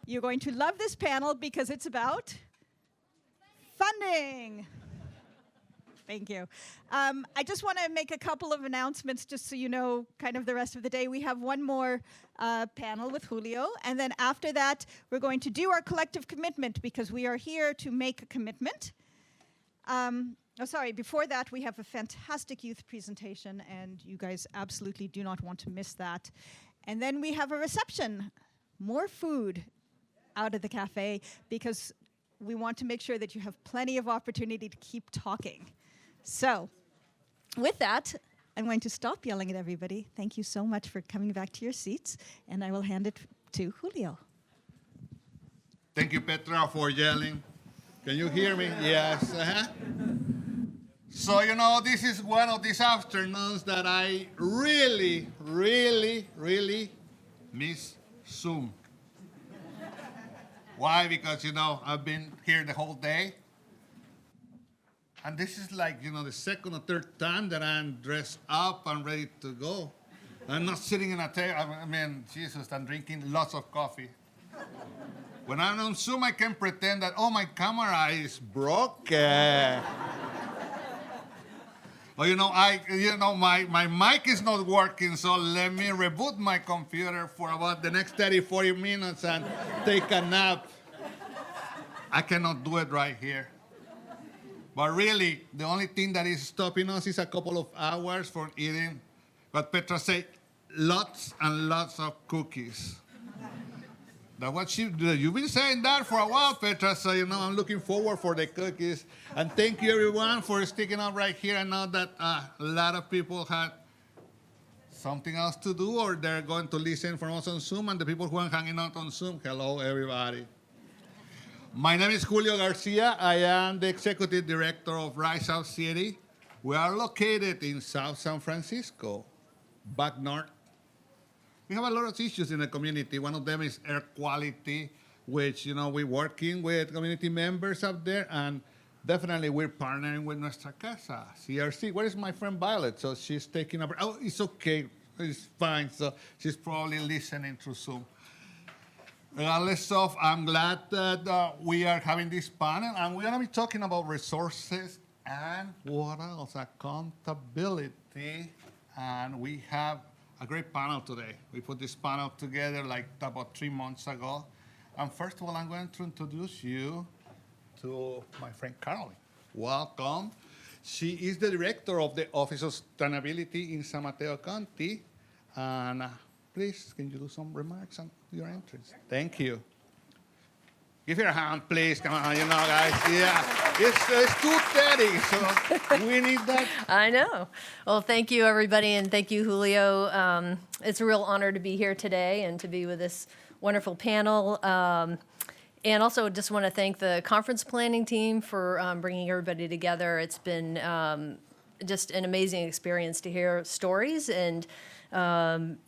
You're going to love this panel because it's about funding. Thank you. I just want to make a couple of announcements just so you know kind of the rest of the day. We have one more panel with Julio, and then after that, we're going to do our collective commitment because we are here to make a commitment. Before that, we have a fantastic youth presentation, and you guys absolutely do not want to miss that. And then we have a reception, more food out of the cafe, because we want to make sure that you have plenty of opportunity to keep talking. So, with that, I'm going to stop yelling at everybody. Thank you so much for coming back to your seats, and I will hand it to Julio. Thank you, Petra, for yelling. Can you hear me? Yes. So, this is one of these afternoons that I really, really, really miss Zoom. Why? Because, I've been here the whole day. And this is like, the second or third time that I'm dressed up and ready to go. I'm not sitting in a table. I'm drinking lots of coffee. When I'm on Zoom, I can pretend that, my camera is broken. Or, my mic is not working, so let me reboot my computer for about the next 30, 40 minutes and take a nap. I cannot do it right here. But really, the only thing that is stopping us is a couple of hours from eating, but Petra said, lots and lots of cookies. That's what you've been saying that for a while, Petra, so I'm looking forward for the cookies. And thank you, everyone, for sticking up right here. I know that a lot of people had something else to do, or they're going to listen from us on Zoom, and the people who are hanging out on Zoom, hello, everybody. My name is Julio Garcia. I am the Executive Director of Rise South City. We are located in South San Francisco, back north. We have a lot of issues in the community. One of them is air quality, which, we're working with community members up there, and definitely we're partnering with Nuestra Casa, CRC. Where is my friend Violet? So she's taking over. Oh, it's okay. It's fine. So she's probably listening through Zoom. Regardless of, I'm glad that we are having this panel, and we're going to be talking about resources and what else? Accountability. And we have a great panel today. We put this panel together like about 3 months ago. And first of all, I'm going to introduce you to my friend Caroline. Welcome. She is the director of the Office of Sustainability in San Mateo County. And please, can you do some remarks on your entrance? Thank you. Give her a hand, please. Come on, guys. Yeah, it's 2:30, so we need that. I know. Well, thank you, everybody, and thank you, Julio. It's a real honor to be here today and to be with this wonderful panel. And also just want to thank the conference planning team for bringing everybody together. It's been just an amazing experience to hear stories, and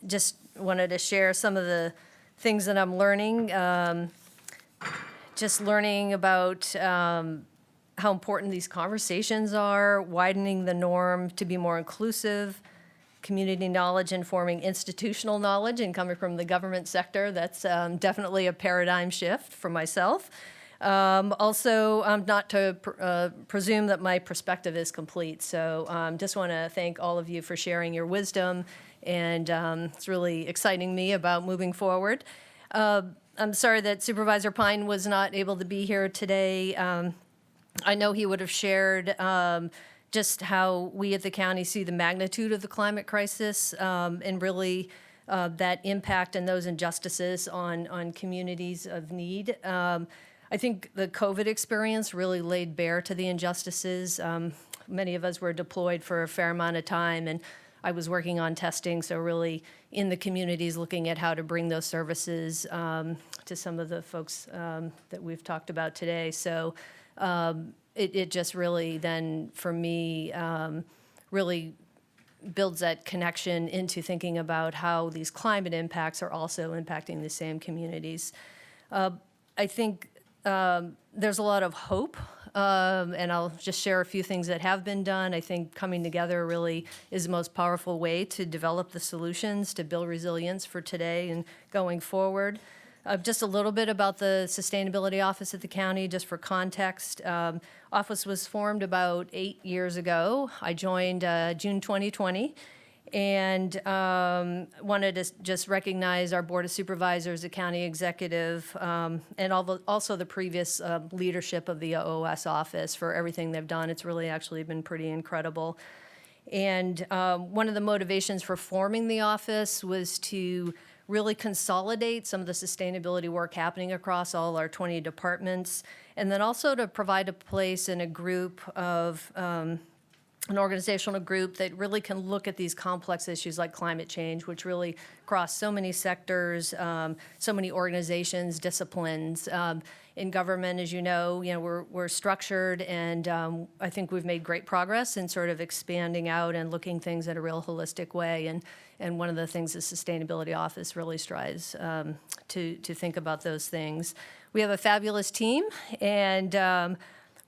just wanted to share some of the things that I'm learning. Just learning about how important these conversations are, widening the norm to be more inclusive, community knowledge informing institutional knowledge, and coming from the government sector, that's definitely a paradigm shift for myself. Also, not to presume that my perspective is complete, so just want to thank all of you for sharing your wisdom, and it's really exciting me about moving forward. I'm sorry that Supervisor Pine was not able to be here today. I know he would have shared just how we at the county see the magnitude of the climate crisis, and really that impact and those injustices on communities of need. I think the COVID experience really laid bare to the injustices. Many of us were deployed for a fair amount of time, and I was working on testing, so really in the communities looking at how to bring those services to some of the folks that we've talked about today. So it just really then, for me, really builds that connection into thinking about how these climate impacts are also impacting the same communities. I think there's a lot of hope, and I'll just share a few things that have been done. I think coming together really is the most powerful way to develop the solutions to build resilience for today and going forward. Just a little bit about the Sustainability Office at the county, just for context. Office was formed about 8 years ago. I joined June 2020, and wanted to just recognize our Board of Supervisors, the county executive, and also the previous leadership of the OOS office for everything they've done. It's really actually been pretty incredible. And one of the motivations for forming the office was to really consolidate some of the sustainability work happening across all our 20 departments, and then also to provide a place in a group of an organizational group that really can look at these complex issues like climate change, which really cross so many sectors, so many organizations, disciplines. In government, as you know, we're structured, and I think we've made great progress in sort of expanding out and looking things in a real holistic way. And one of the things the Sustainability Office really strives to think about those things. We have a fabulous team, and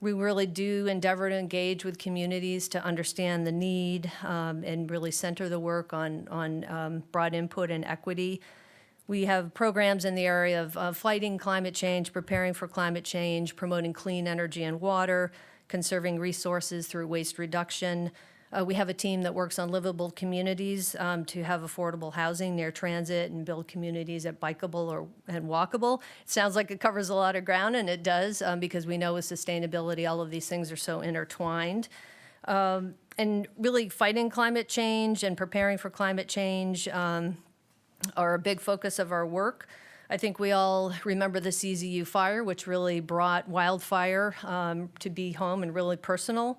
we really do endeavor to engage with communities to understand the need and really center the work on broad input and equity. We have programs in the area of fighting climate change, preparing for climate change, promoting clean energy and water, conserving resources through waste reduction. We have a team that works on livable communities to have affordable housing near transit and build communities that bikeable and walkable. It sounds like it covers a lot of ground, and it does, because we know with sustainability, all of these things are so intertwined. And really fighting climate change and preparing for climate change are a big focus of our work. I think we all remember the CZU fire, which really brought wildfire to be home and really personal.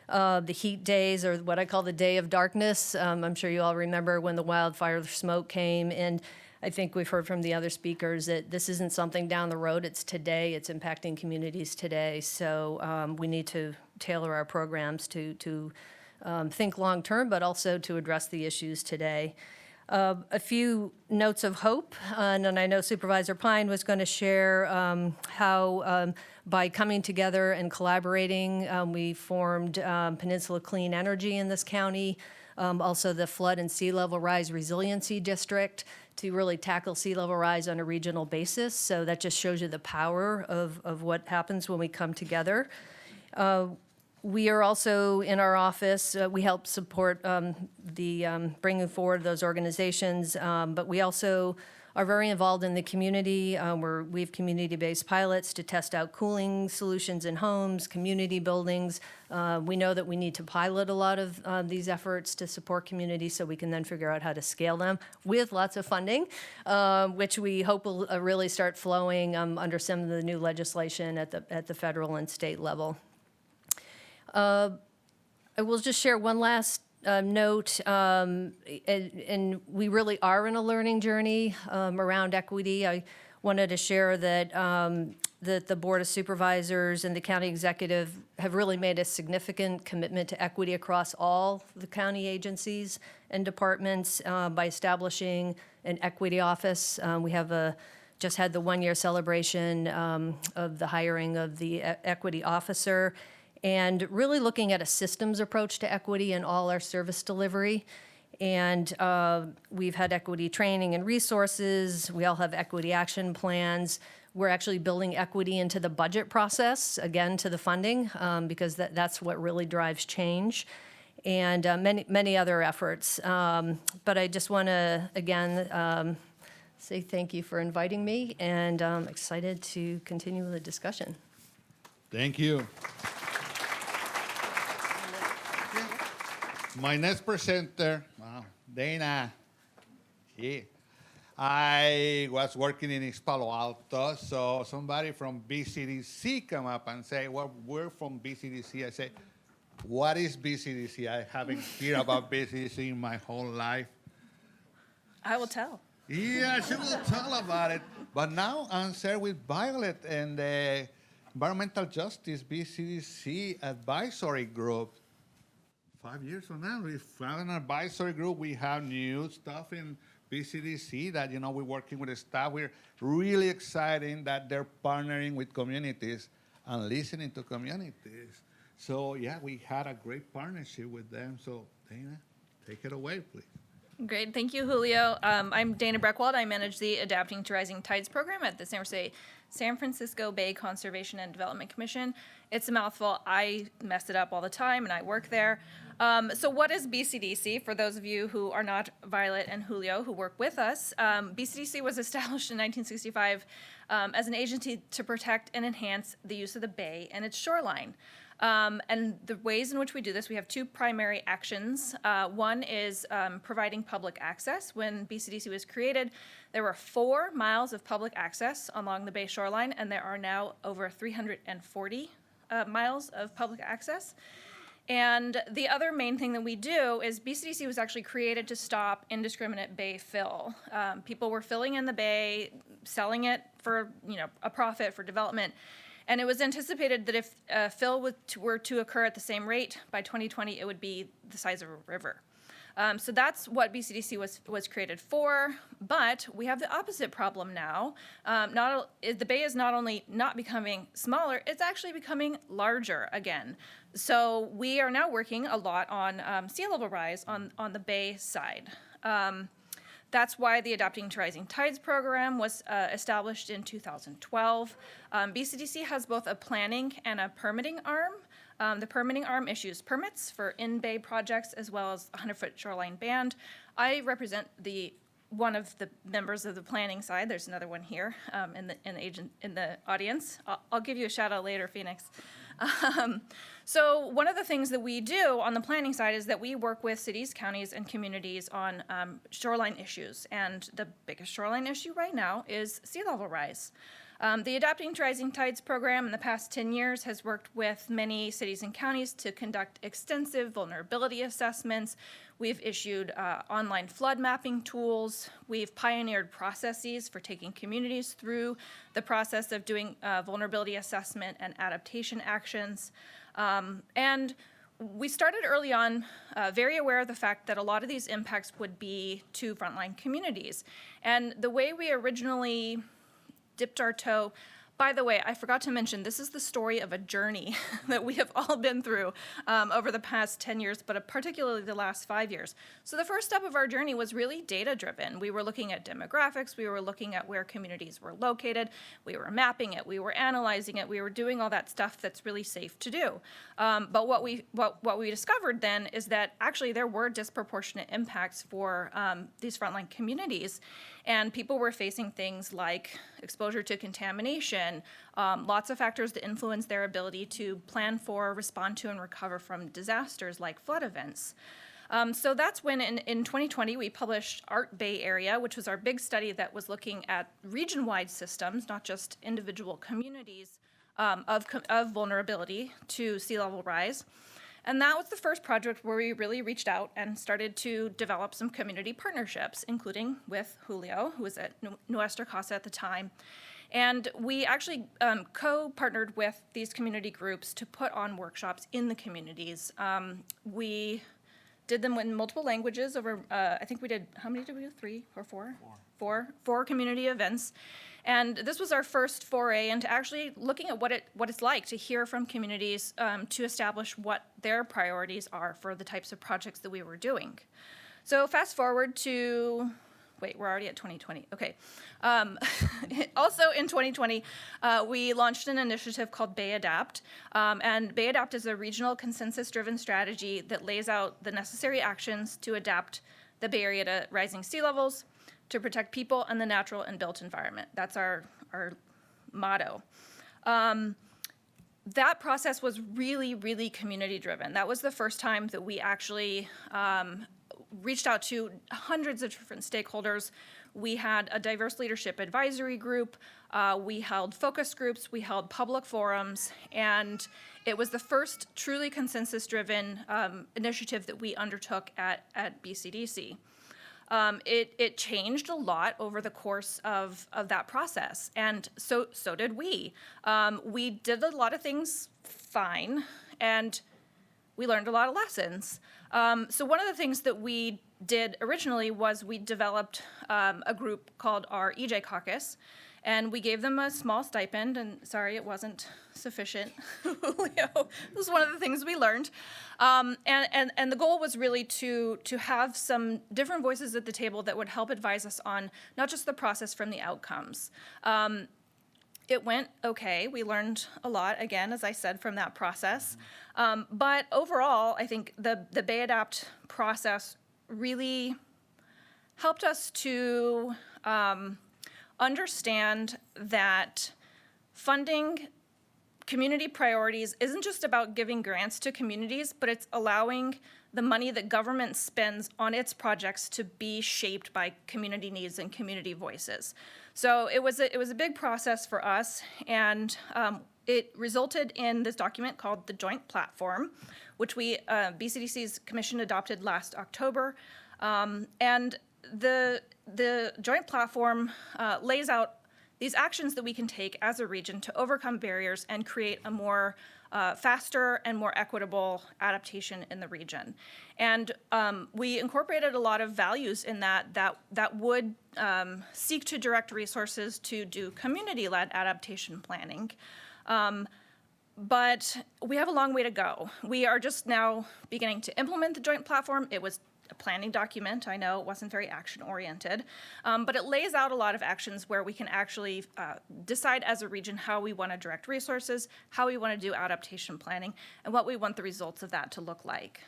The heat days, or what I call the day of darkness. I'm sure you all remember when the wildfire smoke came, and I think we've heard from the other speakers that this isn't something down the road, it's today, it's impacting communities today. So we need to tailor our programs to think long-term, but also to address the issues today. A few notes of hope, and I know Supervisor Pine was going to share how by coming together and collaborating, we formed Peninsula Clean Energy in this county, also the Flood and Sea Level Rise Resiliency District to really tackle sea level rise on a regional basis. So that just shows you the power of what happens when we come together. We are also in our office, we help support the bringing forward those organizations, but we also are very involved in the community. We have community-based pilots to test out cooling solutions in homes, community buildings. We know that we need to pilot a lot of these efforts to support communities so we can then figure out how to scale them with lots of funding, which we hope will really start flowing under some of the new legislation at the federal and state level. I will just share one last note, and we really are in a learning journey around equity. I wanted to share that that the Board of Supervisors and the county executive have really made a significant commitment to equity across all the county agencies and departments by establishing an equity office. We have just had the one-year celebration of the hiring of the equity officer, and really looking at a systems approach to equity in all our service delivery. And we've had equity training and resources. We all have equity action plans. We're actually building equity into the budget process, again, to the funding, because that's what really drives change, and many other efforts. But I just want to, again, say thank you for inviting me, and I'm excited to continue the discussion. Thank you. My next presenter, Dana. I was working in East Palo Alto, so somebody from Bcdc come up and say, well, we're from Bcdc. I say, what is Bcdc? I haven't heard about Bcdc in my whole life. I will tell. Yeah, she will tell about it. But now I'm here with Violet and the Environmental Justice Bcdc Advisory Group. 5 years from now, we found an advisory group. We have new stuff in BCDC that, we're working with the staff. We're really excited that they're partnering with communities and listening to communities. So, yeah, we had a great partnership with them. So, Dana, take it away, please. Great, thank you, Julio. I'm Dana Breckwald. I manage the Adapting to Rising Tides program at the San Francisco Bay Conservation and Development Commission. It's a mouthful. I mess it up all the time, and I work there. So what is BCDC? For those of you who are not Violet and Julio who work with us, BCDC was established in 1965 as an agency to protect and enhance the use of the bay and its shoreline. And the ways in which we do this, we have two primary actions. One is providing public access. When BCDC was created, there were 4 miles of public access along the bay shoreline, and there are now over 340 miles of public access. And the other main thing that we do is BCDC was actually created to stop indiscriminate bay fill. People were filling in the bay, selling it for a profit for development. And it was anticipated that if fill were to occur at the same rate, by 2020 it would be the size of a river. So that's what BCDC was created for, but we have the opposite problem now. The bay is not only not becoming smaller, it's actually becoming larger again. So we are now working a lot on sea level rise on the bay side. That's why the Adapting to Rising Tides program was established in 2012. BCDC has both a planning and a permitting arm. The permitting arm issues permits for in-bay projects as well as 100-foot shoreline band. I represent one of the members of the planning side. There's another one here in the audience. I'll give you a shout out later, Phoenix. So one of the things that we do on the planning side is that we work with cities, counties, and communities on shoreline issues. And the biggest shoreline issue right now is sea level rise. The Adapting to Rising Tides program in the past 10 years has worked with many cities and counties to conduct extensive vulnerability assessments. We've issued online flood mapping tools. We've pioneered processes for taking communities through the process of doing vulnerability assessment and adaptation actions. And we started early on very aware of the fact that a lot of these impacts would be to frontline communities. And the way we originally dipped our toe. By the way, I forgot to mention, this is the story of a journey that we have all been through over the past 10 years, but particularly the last 5 years. So the first step of our journey was really data-driven. We were looking at demographics. We were looking at where communities were located. We were mapping it. We were analyzing it. We were doing all that stuff that's really safe to do. But what we discovered then is that actually there were disproportionate impacts for these frontline communities. And people were facing things like exposure to contamination, lots of factors that influence their ability to plan for, respond to, and recover from disasters like flood events. So that's when in 2020 we published Art Bay Area, which was our big study that was looking at region-wide systems, not just individual communities of vulnerability to sea level rise. And that was the first project where we really reached out and started to develop some community partnerships, including with Julio, who was at Nuestra Casa at the time. And we actually co-partnered with these community groups to put on workshops in the communities. We did them in multiple languages over, I think we did, how many did we do? 3 or 4? Four community events. And this was our first foray into actually looking at what it's like to hear from communities to establish what their priorities are for the types of projects that we were doing. So fast forward to, wait, we're already at 2020. Okay. Also in 2020, we launched an initiative called Bay Adapt. And Bay Adapt is a regional consensus-driven strategy that lays out the necessary actions to adapt the Bay Area to rising sea levels, to protect people and the natural and built environment. That's our motto. That process was really, really community-driven. That was the first time that we actually reached out to hundreds of different stakeholders. We had a diverse leadership advisory group. We held focus groups. We held public forums. And it was the first truly consensus-driven initiative that we undertook at BCDC. It changed a lot over the course of that process, and so did we. We did a lot of things fine, and we learned a lot of lessons. So one of the things that we did originally was we developed a group called our EJ Caucus, and we gave them a small stipend, and sorry, it wasn't sufficient. Julio, this was one of the things we learned. And the goal was really to have some different voices at the table that would help advise us on not just the process from the outcomes. It went okay. We learned a lot, again, as I said, from that process. But overall, I think the BayAdapt process really helped us to understand that funding community priorities isn't just about giving grants to communities, but it's allowing the money that government spends on its projects to be shaped by community needs and community voices. So it was a big process for us, and it resulted in this document called the Joint Platform, which BCDC's commission adopted last October. And the Joint Platform lays out these actions that we can take as a region to overcome barriers and create a more faster and more equitable adaptation in the region. And we incorporated a lot of values in that would seek to direct resources to do community-led adaptation planning. But we have a long way to go. We are just now beginning to implement the Joint Platform. It was a planning document. I know it wasn't very action-oriented, but it lays out a lot of actions where we can actually decide as a region how we want to direct resources, how we want to do adaptation planning, and what we want the results of that to look like.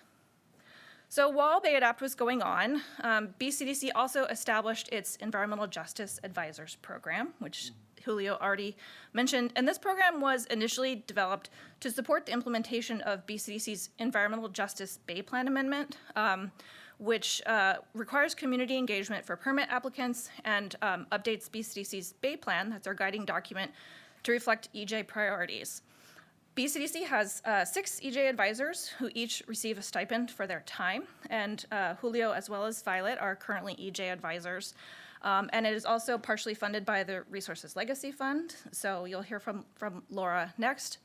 So while BayAdapt was going on, BCDC also established its Environmental Justice Advisors Program, which Julio already mentioned. And this program was initially developed to support the implementation of BCDC's Environmental Justice Bay Plan Amendment, which requires community engagement for permit applicants and updates BCDC's Bay Plan, that's our guiding document, to reflect EJ priorities. BCDC has 6 EJ advisors who each receive a stipend for their time, and Julio as well as Violet are currently EJ advisors. And it is also partially funded by the Resources Legacy Fund, so you'll hear from Laura next.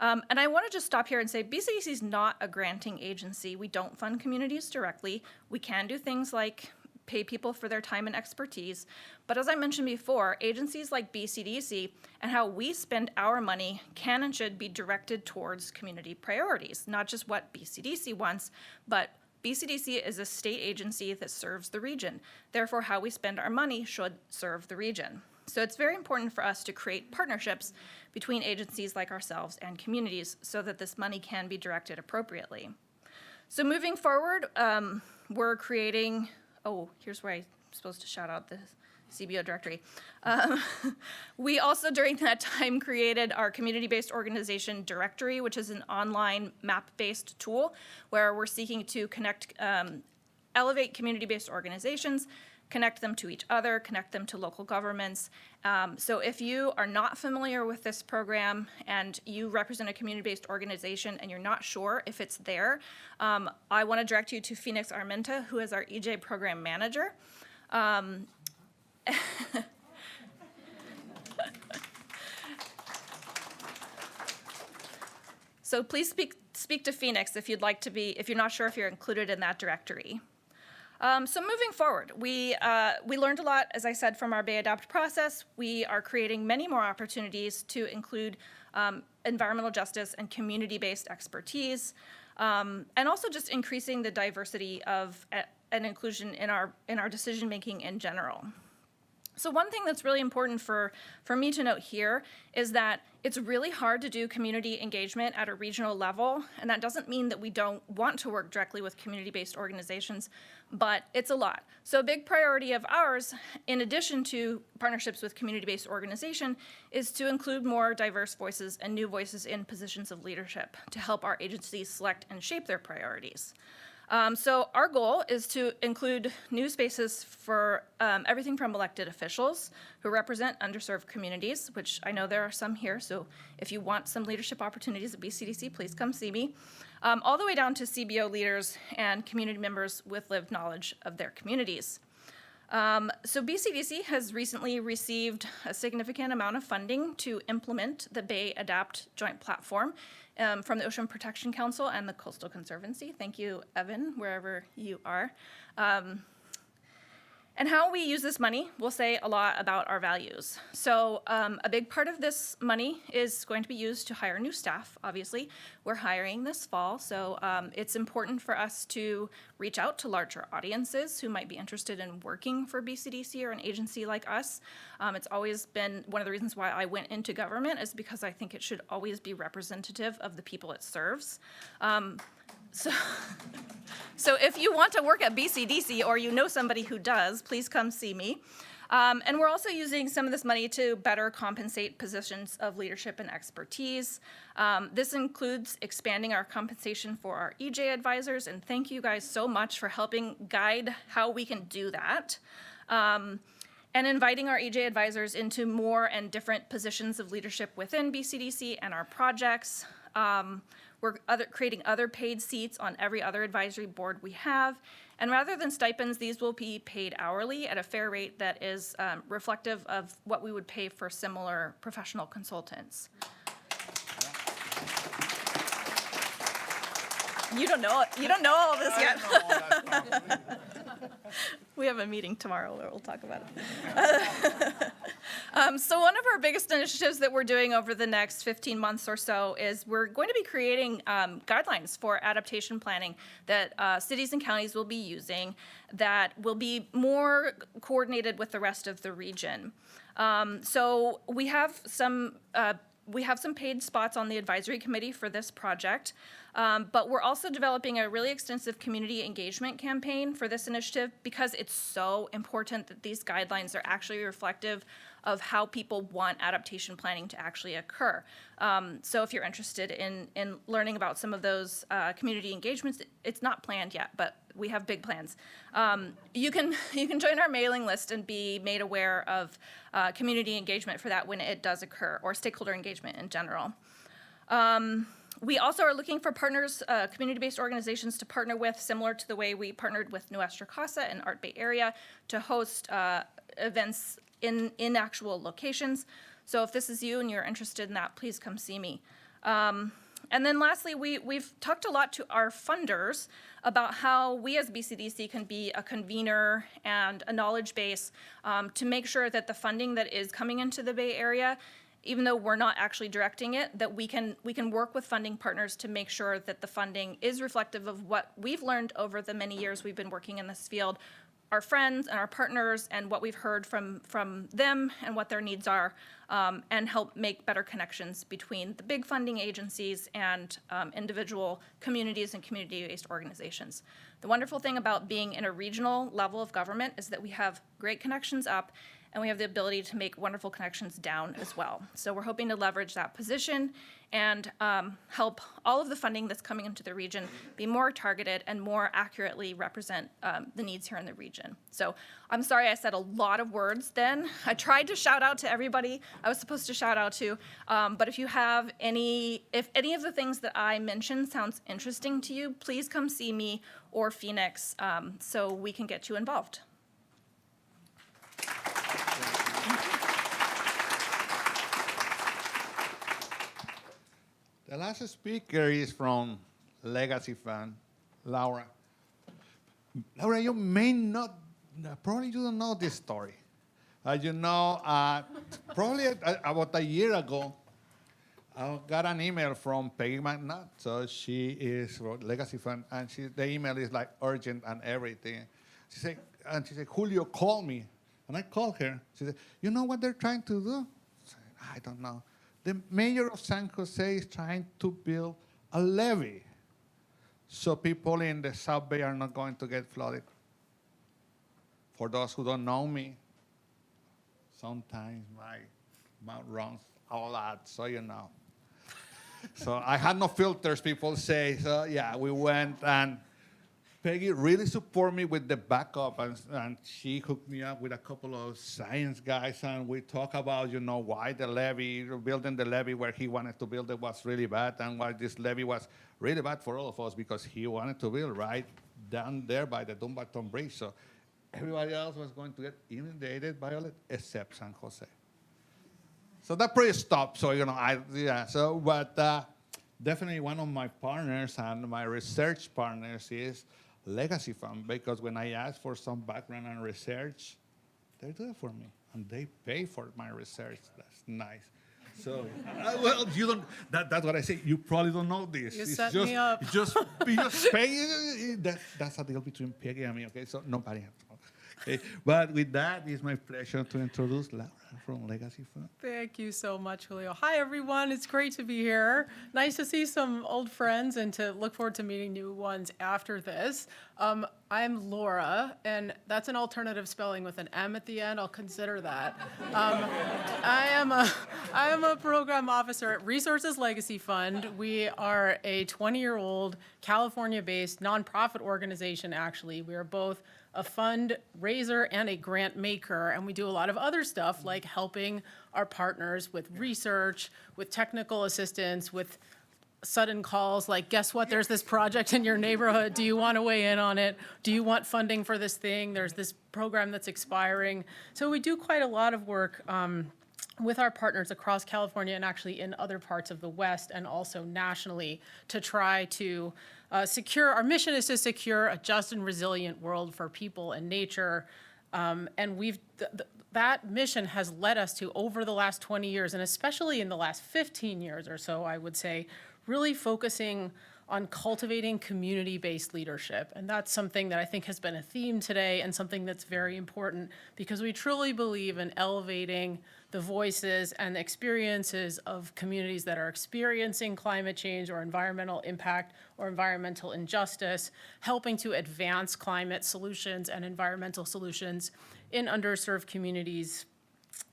And I want to just stop here and say BCDC is not a granting agency. We don't fund communities directly. We can do things like pay people for their time and expertise. But as I mentioned before, agencies like BCDC and how we spend our money can and should be directed towards community priorities, not just what BCDC wants, but BCDC is a state agency that serves the region. Therefore, how we spend our money should serve the region. So it's very important for us to create partnerships between agencies like ourselves and communities so that this money can be directed appropriately. So moving forward, we're creating, here's where I'm supposed to shout out the CBO directory. We also, during that time, created our community-based organization directory, which is an online map-based tool where we're seeking to connect, elevate community-based organizations, connect them to each other, connect them to local governments. So if you are not familiar with this program and you represent a community-based organization and you're not sure if it's there, I want to direct you to Phoenix Armenta, who is our EJ program manager. So please speak to Phoenix if you'd like to be, if you're not sure if you're included in that directory. So moving forward, we learned a lot, as I said, from our BayAdapt process. We are creating many more opportunities to include environmental justice and community-based expertise, and also just increasing the diversity of and inclusion in our decision-making in general. So one thing that's really important for me to note here is that it's really hard to do community engagement at a regional level, and that doesn't mean that we don't want to work directly with community-based organizations, but it's a lot. So a big priority of ours, in addition to partnerships with community-based organization, is to include more diverse voices and new voices in positions of leadership to help our agencies select and shape their priorities. So our goal is to include new spaces for everything from elected officials who represent underserved communities, which I know there are some here, so if you want some leadership opportunities at BCDC, please come see me, all the way down to CBO leaders and community members with lived knowledge of their communities. So BCDC has recently received a significant amount of funding to implement the Bay Adapt joint platform from the Ocean Protection Council and the Coastal Conservancy. Thank you, Evan, wherever you are. And how we use this money will say a lot about our values. So a big part of this money is going to be used to hire new staff, obviously. We're hiring this fall, so it's important for us to reach out to larger audiences who might be interested in working for BCDC or an agency like us. It's always been one of the reasons why I went into government is because I think it should always be representative of the people it serves. So if you want to work at BCDC or you know somebody who does, please come see me. And we're also using some of this money to better compensate positions of leadership and expertise. This includes expanding our compensation for our EJ advisors, and thank you guys so much for helping guide how we can do that. And inviting our EJ advisors into more and different positions of leadership within BCDC and our projects. We're creating other paid seats on every other advisory board we have. And rather than stipends, these will be paid hourly at a fair rate that is reflective of what we would pay for similar professional consultants. You don't know all this yet. We have a meeting tomorrow where we'll talk about it. So one of our biggest initiatives that we're doing over the next 15 months or so is we're going to be creating guidelines for adaptation planning that cities and counties will be using that will be more coordinated with the rest of the region. So we have some paid spots on the advisory committee for this project, but we're also developing a really extensive community engagement campaign for this initiative because it's so important that these guidelines are actually reflective of how people want adaptation planning to actually occur. So if you're interested in learning about some of those community engagements, it's not planned yet, but we have big plans. You can join our mailing list and be made aware of community engagement for that when it does occur, or stakeholder engagement in general. We also are looking for partners, community-based organizations to partner with, similar to the way we partnered with Nuestra Casa and Art Bay Area to host events in actual locations. So if this is you and you're interested in that, please come see me. And then lastly, we've talked a lot to our funders about how we as BCDC can be a convener and a knowledge base to make sure that the funding that is coming into the Bay Area, even though we're not actually directing it, that we can work with funding partners to make sure that the funding is reflective of what we've learned over the many years we've been working in this field, our friends and our partners, and what we've heard from them and what their needs are, and help make better connections between the big funding agencies and individual communities and community-based organizations. The wonderful thing about being in a regional level of government is that we have great connections up, and we have the ability to make wonderful connections down as well. So we're hoping to leverage that position and help all of the funding that's coming into the region be more targeted and more accurately represent the needs here in the region. So I'm sorry I said a lot of words then. I tried to shout out to everybody I was supposed to shout out to, but if any of the things that I mentioned sounds interesting to you, please come see me or Phoenix so we can get you involved. The last speaker is from Legacy Fund, Laura. Laura, you may not, probably you don't know this story. You know, probably about a year ago, I got an email from Peggy McNutt. So she is from Legacy Fund, and the email is like urgent and everything. She said, Julio, call me. And I called her. She said, you know what they're trying to do? I said, I don't know. The mayor of San Jose is trying to build a levee so people in the South Bay are not going to get flooded. For those who don't know me, sometimes my mouth runs a lot, so you know. So I had no filters, people say. So yeah, we went, and Peggy really supported me with the backup, and she hooked me up with a couple of science guys, and we talk about, why the levee, building the levee where he wanted to build it was really bad, and why this levee was really bad for all of us because he wanted to build right down there by the Dumbarton Bridge. So everybody else was going to get inundated by it except San Jose. So that pretty stopped. So, but definitely one of my partners and my research partners is Legacy Fund, because when I ask for some background on research, they do it for me, and they pay for my research. That's nice. So, well, you don't. That's what I say. You probably don't know this. You set me up. You just pay. That's a deal between Peggy and me. Okay, so nobody has to know. Okay, but with that, it's my pleasure to introduce Laura from Legacy Fund. Thank you so much, Julio. Hi, everyone. It's great to be here. Nice to see some old friends and to look forward to meeting new ones after this. I'm Laura, and that's an alternative spelling with an M at the end. I'll consider that. I am a program officer at Resources Legacy Fund. We are a 20-year-old California-based nonprofit organization, actually. We are both a fundraiser and a grant maker, and we do a lot of other stuff like helping our partners with research, with technical assistance, with sudden calls like, guess what, there's this project in your neighborhood, do you want to weigh in on it? Do you want funding for this thing? There's this program that's expiring. So we do quite a lot of work with our partners across California and actually in other parts of the West and also nationally to try to our mission is to secure a just and resilient world for people and nature. And that mission has led us to, over the last 20 years, and especially in the last 15 years or so, I would say, really focusing on cultivating community-based leadership. And that's something that I think has been a theme today and something that's very important because we truly believe in elevating the voices and the experiences of communities that are experiencing climate change or environmental impact or environmental injustice, helping to advance climate solutions and environmental solutions in underserved communities,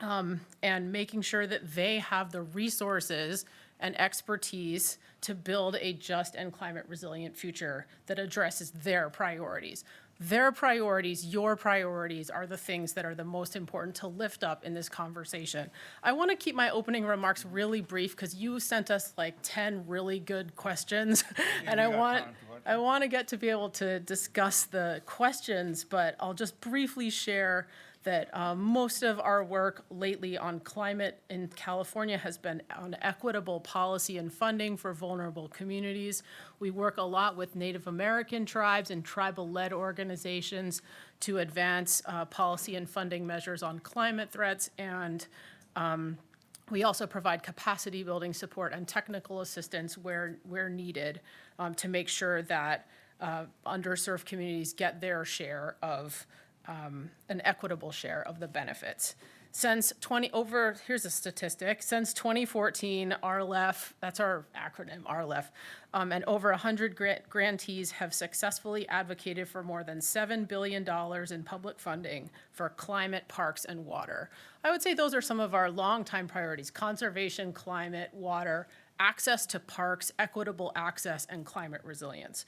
and making sure that they have the resources and expertise to build a just and climate resilient future that addresses their priorities. Their priorities, your priorities, are the things that are the most important to lift up in this conversation. I want to keep my opening remarks really brief because you sent us like 10 really good questions, and I want to get to be able to discuss the questions, but I'll just briefly share that most of our work lately on climate in California has been on equitable policy and funding for vulnerable communities. We work a lot with Native American tribes and tribal-led organizations to advance policy and funding measures on climate threats, and we also provide capacity building support and technical assistance where needed to make sure that underserved communities get their share of an equitable share of the benefits. Here's a statistic. Since 2014, RLEF, that's our acronym, RLEF, and over 100 grantees have successfully advocated for more than $7 billion in public funding for climate, parks, and water. I would say those are some of our longtime priorities: conservation, climate, water, access to parks, equitable access, and climate resilience.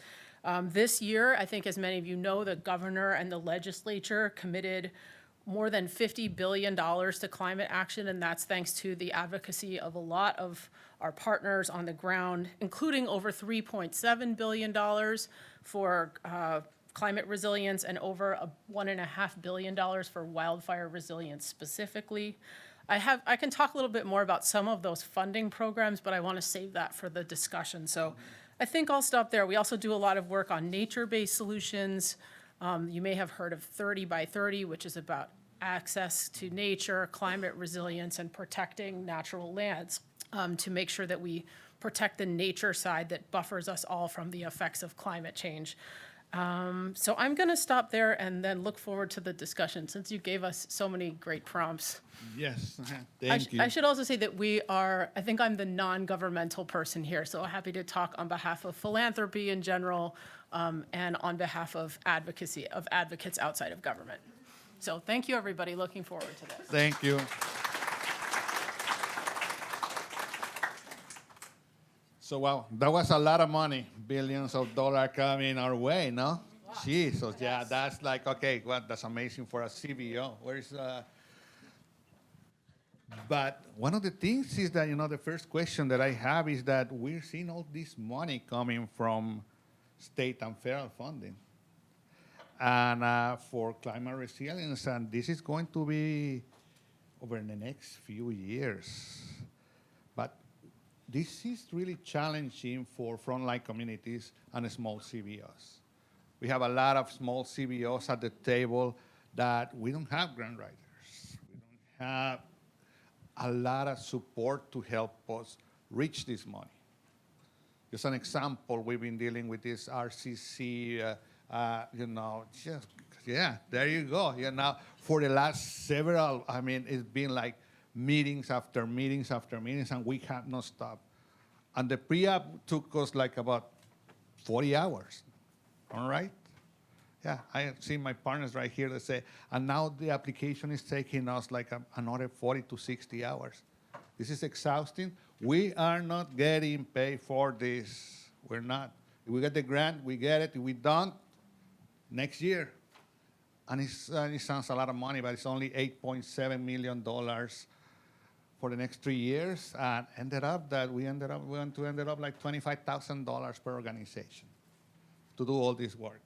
This year, I think as many of you know, the governor and the legislature committed more than $50 billion to climate action, and that's thanks to the advocacy of a lot of our partners on the ground, including over $3.7 billion for climate resilience and over $1.5 billion for wildfire resilience specifically. I can talk a little bit more about some of those funding programs, but I want to save that for the discussion. So I think I'll stop there. We also do a lot of work on nature-based solutions. You may have heard of 30 by 30, which is about access to nature, climate resilience, and protecting natural lands to make sure that we protect the nature side that buffers us all from the effects of climate change. So I'm going to stop there and then look forward to the discussion since you gave us so many great prompts. Yes, thank you. I should also say that I think I'm the non-governmental person here, so I'm happy to talk on behalf of philanthropy in general and on behalf of advocates outside of government. So thank you, everybody. Looking forward to this. Thank you. So, wow, that was a lot of money, billions of dollars coming our way, no? Jeez, so yeah, that's like, okay, well, that's amazing for a CBO. But one of the things is that, the first question that I have is that we're seeing all this money coming from state and federal funding. and for climate resilience. And this is going to be over the next few years. But this is really challenging for frontline communities and small CBOs. We have a lot of small CBOs at the table that we don't have grant writers. We don't have a lot of support to help us reach this money. Just an example, we've been dealing with this RCC, there you go. For the last several, it's been like meetings after meetings after meetings, and we have not stopped. And the pre-app took us like about 40 hours, all right? Yeah, I have seen my partners right here that say, and now the application is taking us like another 40 to 60 hours. This is exhausting. We are not getting paid for this. We're not. If we get the grant, we get it. If we don't, next year. And it sounds a lot of money, but it's only $8.7 million for the next 3 years. And we ended up like $25,000 per organization to do all this work.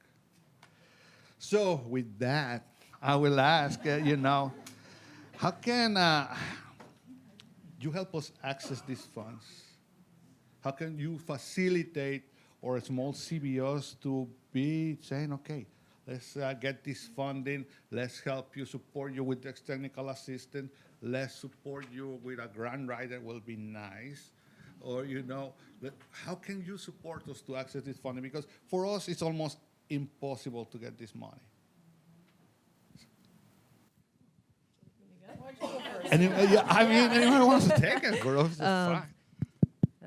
So with that, I will ask, how can you help us access these funds? How can you facilitate our small CBOs to be saying, okay, let's get this funding, let's help you, support you with this technical assistance, let's support you with a grant writer will be nice. Or, how can you support us to access this funding? Because for us, it's almost impossible to get this money. Anyone wants to take it, bro, it's fine.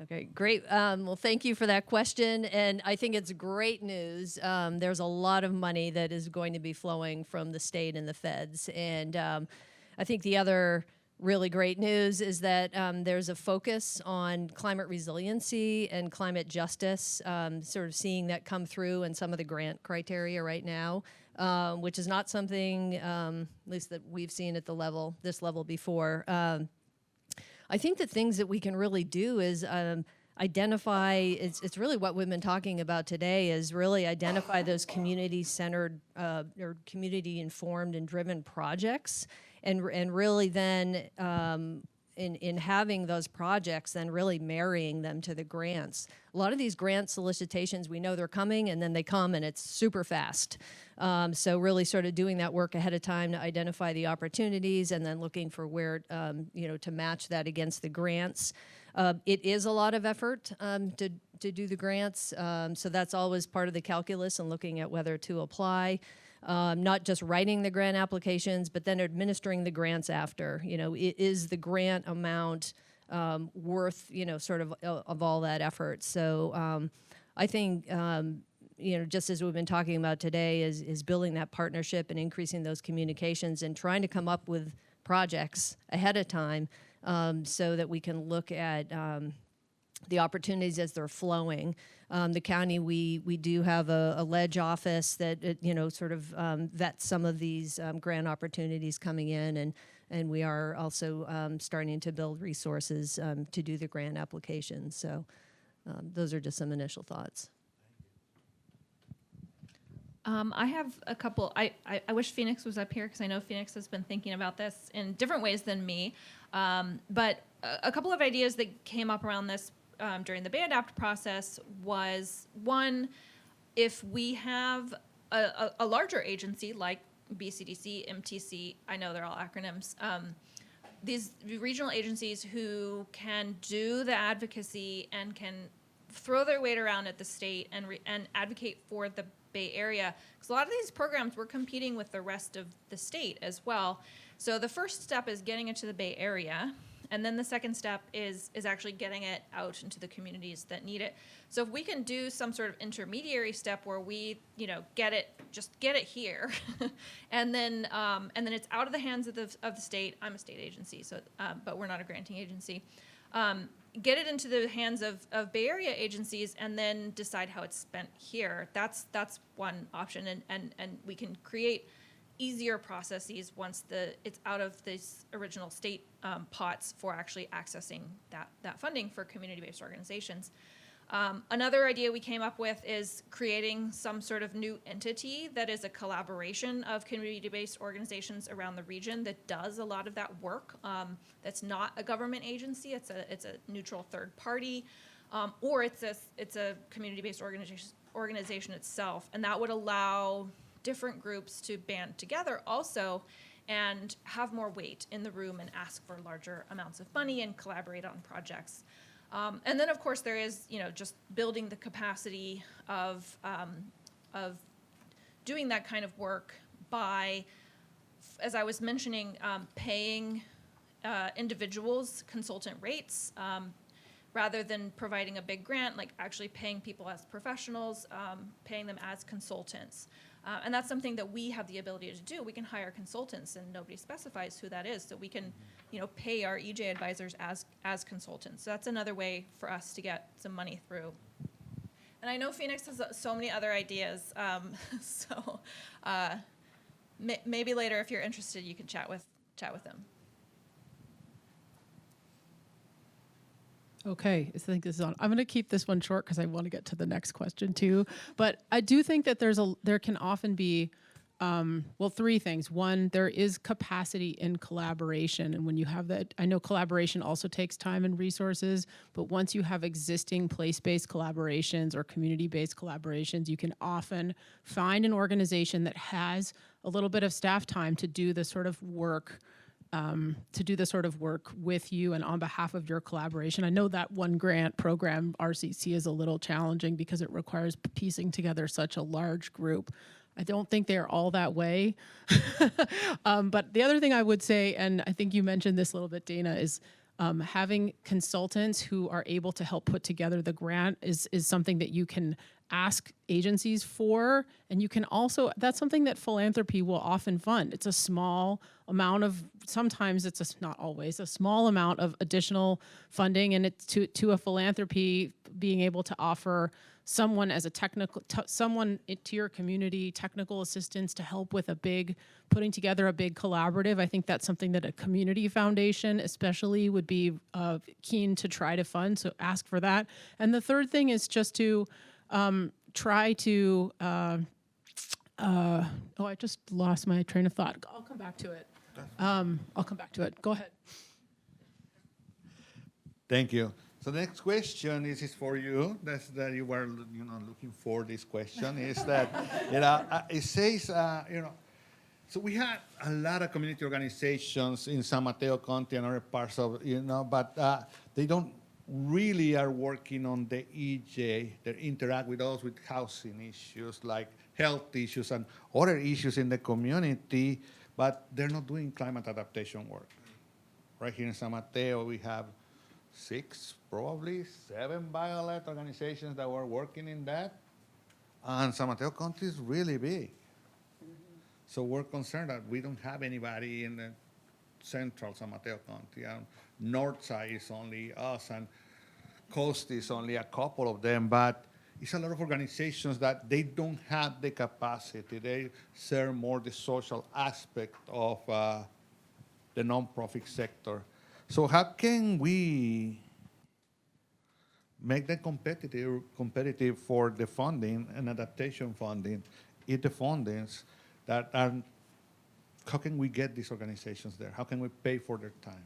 Okay, great. Well, thank you for that question. And I think it's great news. There's a lot of money that is going to be flowing from the state and the feds. And I think the other really great news is that there's a focus on climate resiliency and climate justice, sort of seeing that come through in some of the grant criteria right now, which is not something, at least that we've seen at this level before. I think the things that we can really do is identify, it's really what we've been talking about today, is really identify those community-centered or community-informed and driven projects, and really then in having those projects, then really marrying them to the grants. A lot of these grant solicitations, we know they're coming, and then they come, and it's super fast. So really sort of doing that work ahead of time to identify the opportunities, and then looking for where, to match that against the grants. It is a lot of effort to do the grants, so that's always part of the calculus and looking at whether to apply. Not just writing the grant applications, but then administering the grants after. Is the grant amount worth, sort of all that effort? So I think, just as we've been talking about today, is building that partnership and increasing those communications and trying to come up with projects ahead of time so that we can look at the opportunities as they're flowing. The county, we do have a ledge office that sort of vets some of these grant opportunities coming in, and we are also starting to build resources to do the grant applications. So those are just some initial thoughts. I have a couple. I wish Phoenix was up here because I know Phoenix has been thinking about this in different ways than me. But a couple of ideas that came up around this during the Bay Adapt process was, one, if we have a larger agency like BCDC, MTC, I know they're all acronyms, these regional agencies who can do the advocacy and can throw their weight around at the state and advocate for the Bay Area, because a lot of these programs we're competing with the rest of the state as well. So the first step is getting it to the Bay Area, and then the second step is actually getting it out into the communities that need it. So if we can do some sort of intermediary step where we, get it here, and then it's out of the hands of the state. I'm a state agency, so but we're not a granting agency. Get it into the hands of Bay Area agencies, and then decide how it's spent here. That's one option, and we can create easier processes once it's out of these original state pots for actually accessing that funding for community-based organizations. Another idea we came up with is creating some sort of new entity that is a collaboration of community-based organizations around the region that does a lot of that work. That's not a government agency; it's a neutral third party, or it's a community-based organization itself, and that would allow different groups to band together also and have more weight in the room and ask for larger amounts of money and collaborate on projects. And then, of course, there is, just building the capacity of doing that kind of work by, as I was mentioning, paying individuals consultant rates rather than providing a big grant, like actually paying people as professionals, paying them as consultants. And that's something that we have the ability to do. We can hire consultants, and nobody specifies who that is, so we can, pay our EJ advisors as consultants. So that's another way for us to get some money through. And I know Phoenix has so many other ideas, so maybe later, if you're interested, you can chat with them. Okay, I think this is on. I'm going to keep this one short because I want to get to the next question too. But I do think that there can often be, three things. One, there is capacity in collaboration. And when you have that, I know collaboration also takes time and resources, but once you have existing place-based collaborations or community-based collaborations, you can often find an organization that has a little bit of staff time to do the sort of work with you and on behalf of your collaboration. I know that one grant program, RCC, is a little challenging because it requires piecing together such a large group. I don't think they're all that way. But the other thing I would say, and I think you mentioned this a little bit, Dana, is having consultants who are able to help put together the grant is something that you can ask agencies for, and you can also, that's something that philanthropy will often fund. It's a small amount of, sometimes it's not always, a small amount of additional funding, and it's to a philanthropy being able to offer someone as a someone to your community, technical assistance to help with putting together a big collaborative. I think that's something that a community foundation especially would be keen to try to fund, so ask for that. And the third thing is just to try to, I just lost my train of thought. I'll come back to it. Go ahead. Thank you. So the next question is for you. That's that you were, looking for this question. Is that, it says, so we have a lot of community organizations in San Mateo County and other parts of, but they don't really are working on the EJ. They interact with us with housing issues like health issues and other issues in the community, but they're not doing climate adaptation work. Right here in San Mateo, we have 6, probably 7 violet organizations that were working in that. And San Mateo County is really big. So we're concerned that we don't have anybody in the central San Mateo County. And north side is only us, and coast is only a couple of them. But it's a lot of organizations that they don't have the capacity. They serve more the social aspect of the nonprofit sector. So how can we make them competitive for the funding and adaptation funding, if the fundings that are, how can we get these organizations there? How can we pay for their time?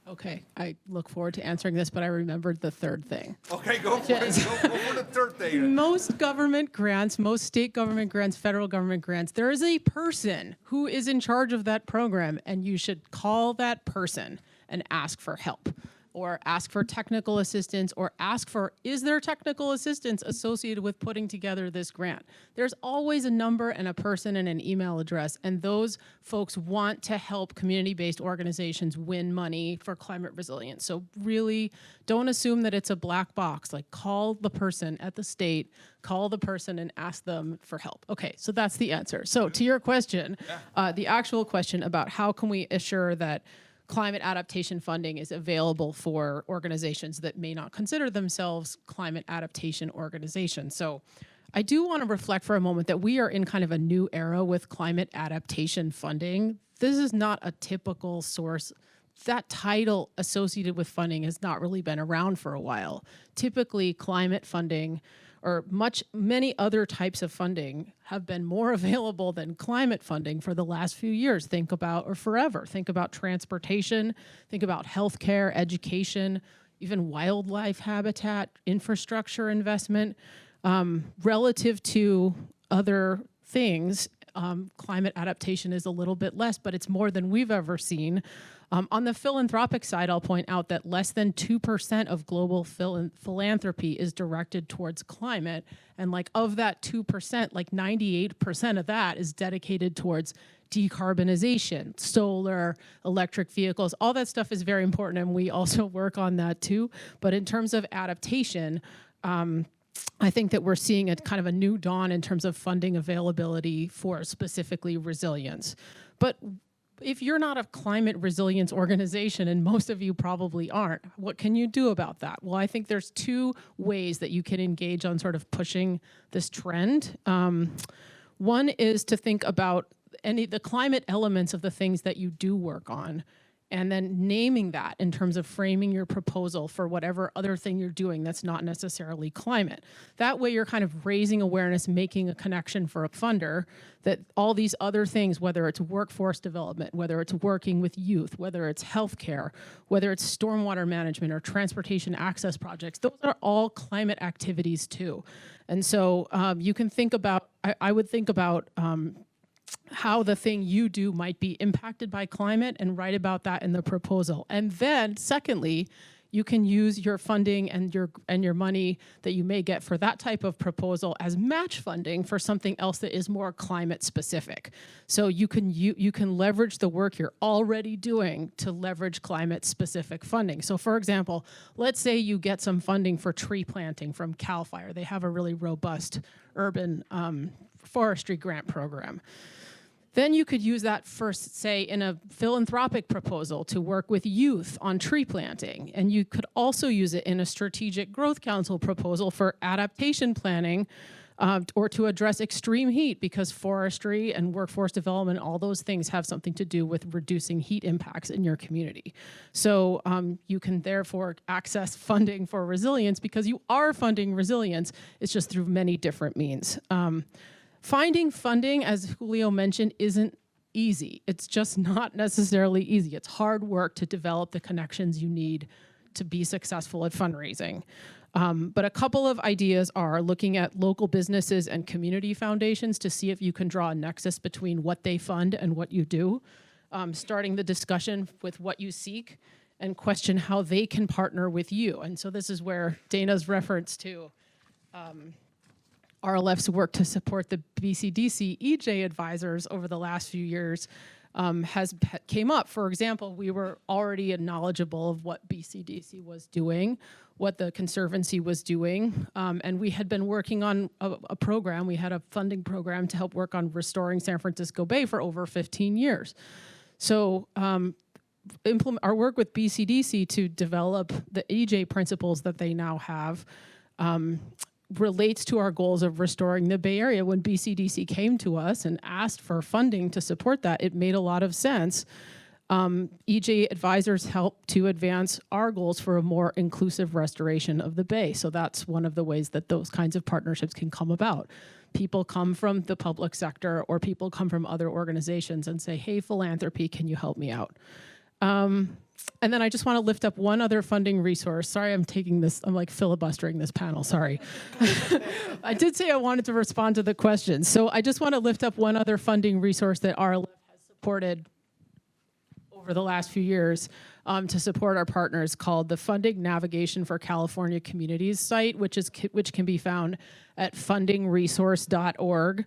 Okay, I look forward to answering this, but I remembered the third thing. Okay, go for it. Go for the third thing. Most government grants, most state government grants, federal government grants, there is a person who is in charge of that program, and you should call that person and ask for help, or ask for technical assistance, or ask for, is there technical assistance associated with putting together this grant? There's always a number and a person and an email address, and those folks want to help community-based organizations win money for climate resilience. So really, don't assume that it's a black box. Like, call the person at the state, call the person and ask them for help. Okay, so that's the answer. So to your question, the actual question about how can we assure that climate adaptation funding is available for organizations that may not consider themselves climate adaptation organizations. So I do want to reflect for a moment that we are in kind of a new era with climate adaptation funding. This is not a typical source that title associated with funding has not really been around for a while. Typically, climate funding or many other types of funding have been more available than climate funding for the last few years. Think about transportation, think about healthcare, education, even wildlife habitat, infrastructure investment. Relative to other things, climate adaptation is a little bit less, but it's more than we've ever seen. On the philanthropic side, I'll point out that less than 2% of global philanthropy is directed towards climate. And like of that 2%, like 98% of that is dedicated towards decarbonization, solar, electric vehicles. All that stuff is very important, and we also work on that too. But in terms of adaptation, I think that we're seeing a kind of a new dawn in terms of funding availability for specifically resilience. But if you're not a climate resilience organization, and most of you probably aren't, what can you do about that? Well, I think there's two ways that you can engage on sort of pushing this trend. One is to think about the climate elements of the things that you do work on, and then naming that in terms of framing your proposal for whatever other thing you're doing that's not necessarily climate. That way you're kind of raising awareness, making a connection for a funder that all these other things, whether it's workforce development, whether it's working with youth, whether it's healthcare, whether it's stormwater management or transportation access projects, those are all climate activities too. And so you can think about, I would think about how the thing you do might be impacted by climate and write about that in the proposal. And then secondly, you can use your funding and your money that you may get for that type of proposal as match funding for something else that is more climate specific. So you can leverage the work you're already doing to leverage climate specific funding. So for example, let's say you get some funding for tree planting from CAL FIRE. They have a really robust urban forestry grant program. Then you could use that first, say, in a philanthropic proposal to work with youth on tree planting. And you could also use it in a strategic growth council proposal for adaptation planning or to address extreme heat, because forestry and workforce development, all those things have something to do with reducing heat impacts in your community. So you can therefore access funding for resilience because you are funding resilience. It's just through many different means. Finding funding, as Julio mentioned, isn't easy. It's just not necessarily easy. It's hard work to develop the connections you need to be successful at fundraising. But a couple of ideas are looking at local businesses and community foundations to see if you can draw a nexus between what they fund and what you do, starting the discussion with what you seek, and question how they can partner with you. And so this is where Dana's reference to RLF's work to support the BCDC EJ advisors over the last few years came up. For example, we were already knowledgeable of what BCDC was doing, what the Conservancy was doing, and we had been working on a program. We had a funding program to help work on restoring San Francisco Bay for over 15 years. So our work with BCDC to develop the EJ principles that they now have relates to our goals of restoring the Bay Area. When BCDC came to us and asked for funding to support that, it made a lot of sense. EJ advisors help to advance our goals for a more inclusive restoration of the Bay. So that's one of the ways that those kinds of partnerships can come about. People come from the public sector or people come from other organizations and say, hey, philanthropy, can you help me out? And then I just want to lift up one other funding resource. Sorry, I'm like filibustering this panel, sorry. I did say I wanted to respond to the questions. So I just want to lift up one other funding resource that RLF has supported over the last few years to support our partners, called the Funding Navigation for California Communities site, which can be found at fundingresource.org.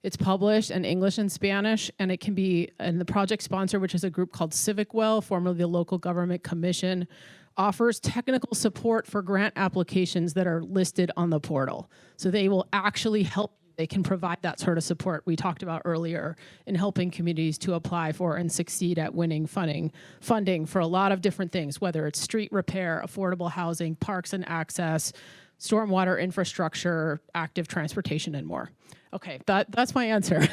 It's published in English and Spanish, and it can be, and the project sponsor, which is a group called CivicWell, formerly the Local Government Commission, offers technical support for grant applications that are listed on the portal. So they will actually help you. They can provide that sort of support we talked about earlier in helping communities to apply for and succeed at winning funding for a lot of different things, whether it's street repair, affordable housing, parks and access, stormwater infrastructure, active transportation, and more. Okay, that's my answer.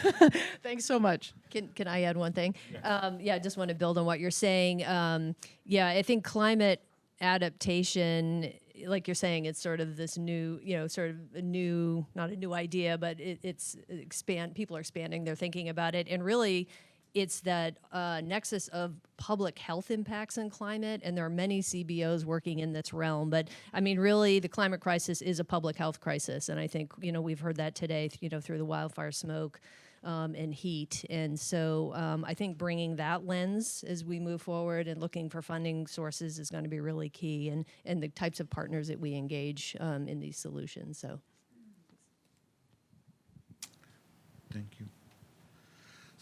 Thanks so much. Can I add one thing? I just want to build on what you're saying. I think climate adaptation, like you're saying, it's sort of this new, sort of a new, not a new idea, but people are expanding their thinking about it. And really, it's that nexus of public health impacts on climate, and there are many CBOs working in this realm. But I mean, really, the climate crisis is a public health crisis, and I think we've heard that today, through the wildfire smoke and heat. And so I think bringing that lens as we move forward and looking for funding sources is going to be really key, and the types of partners that we engage in these solutions. So, Thank you.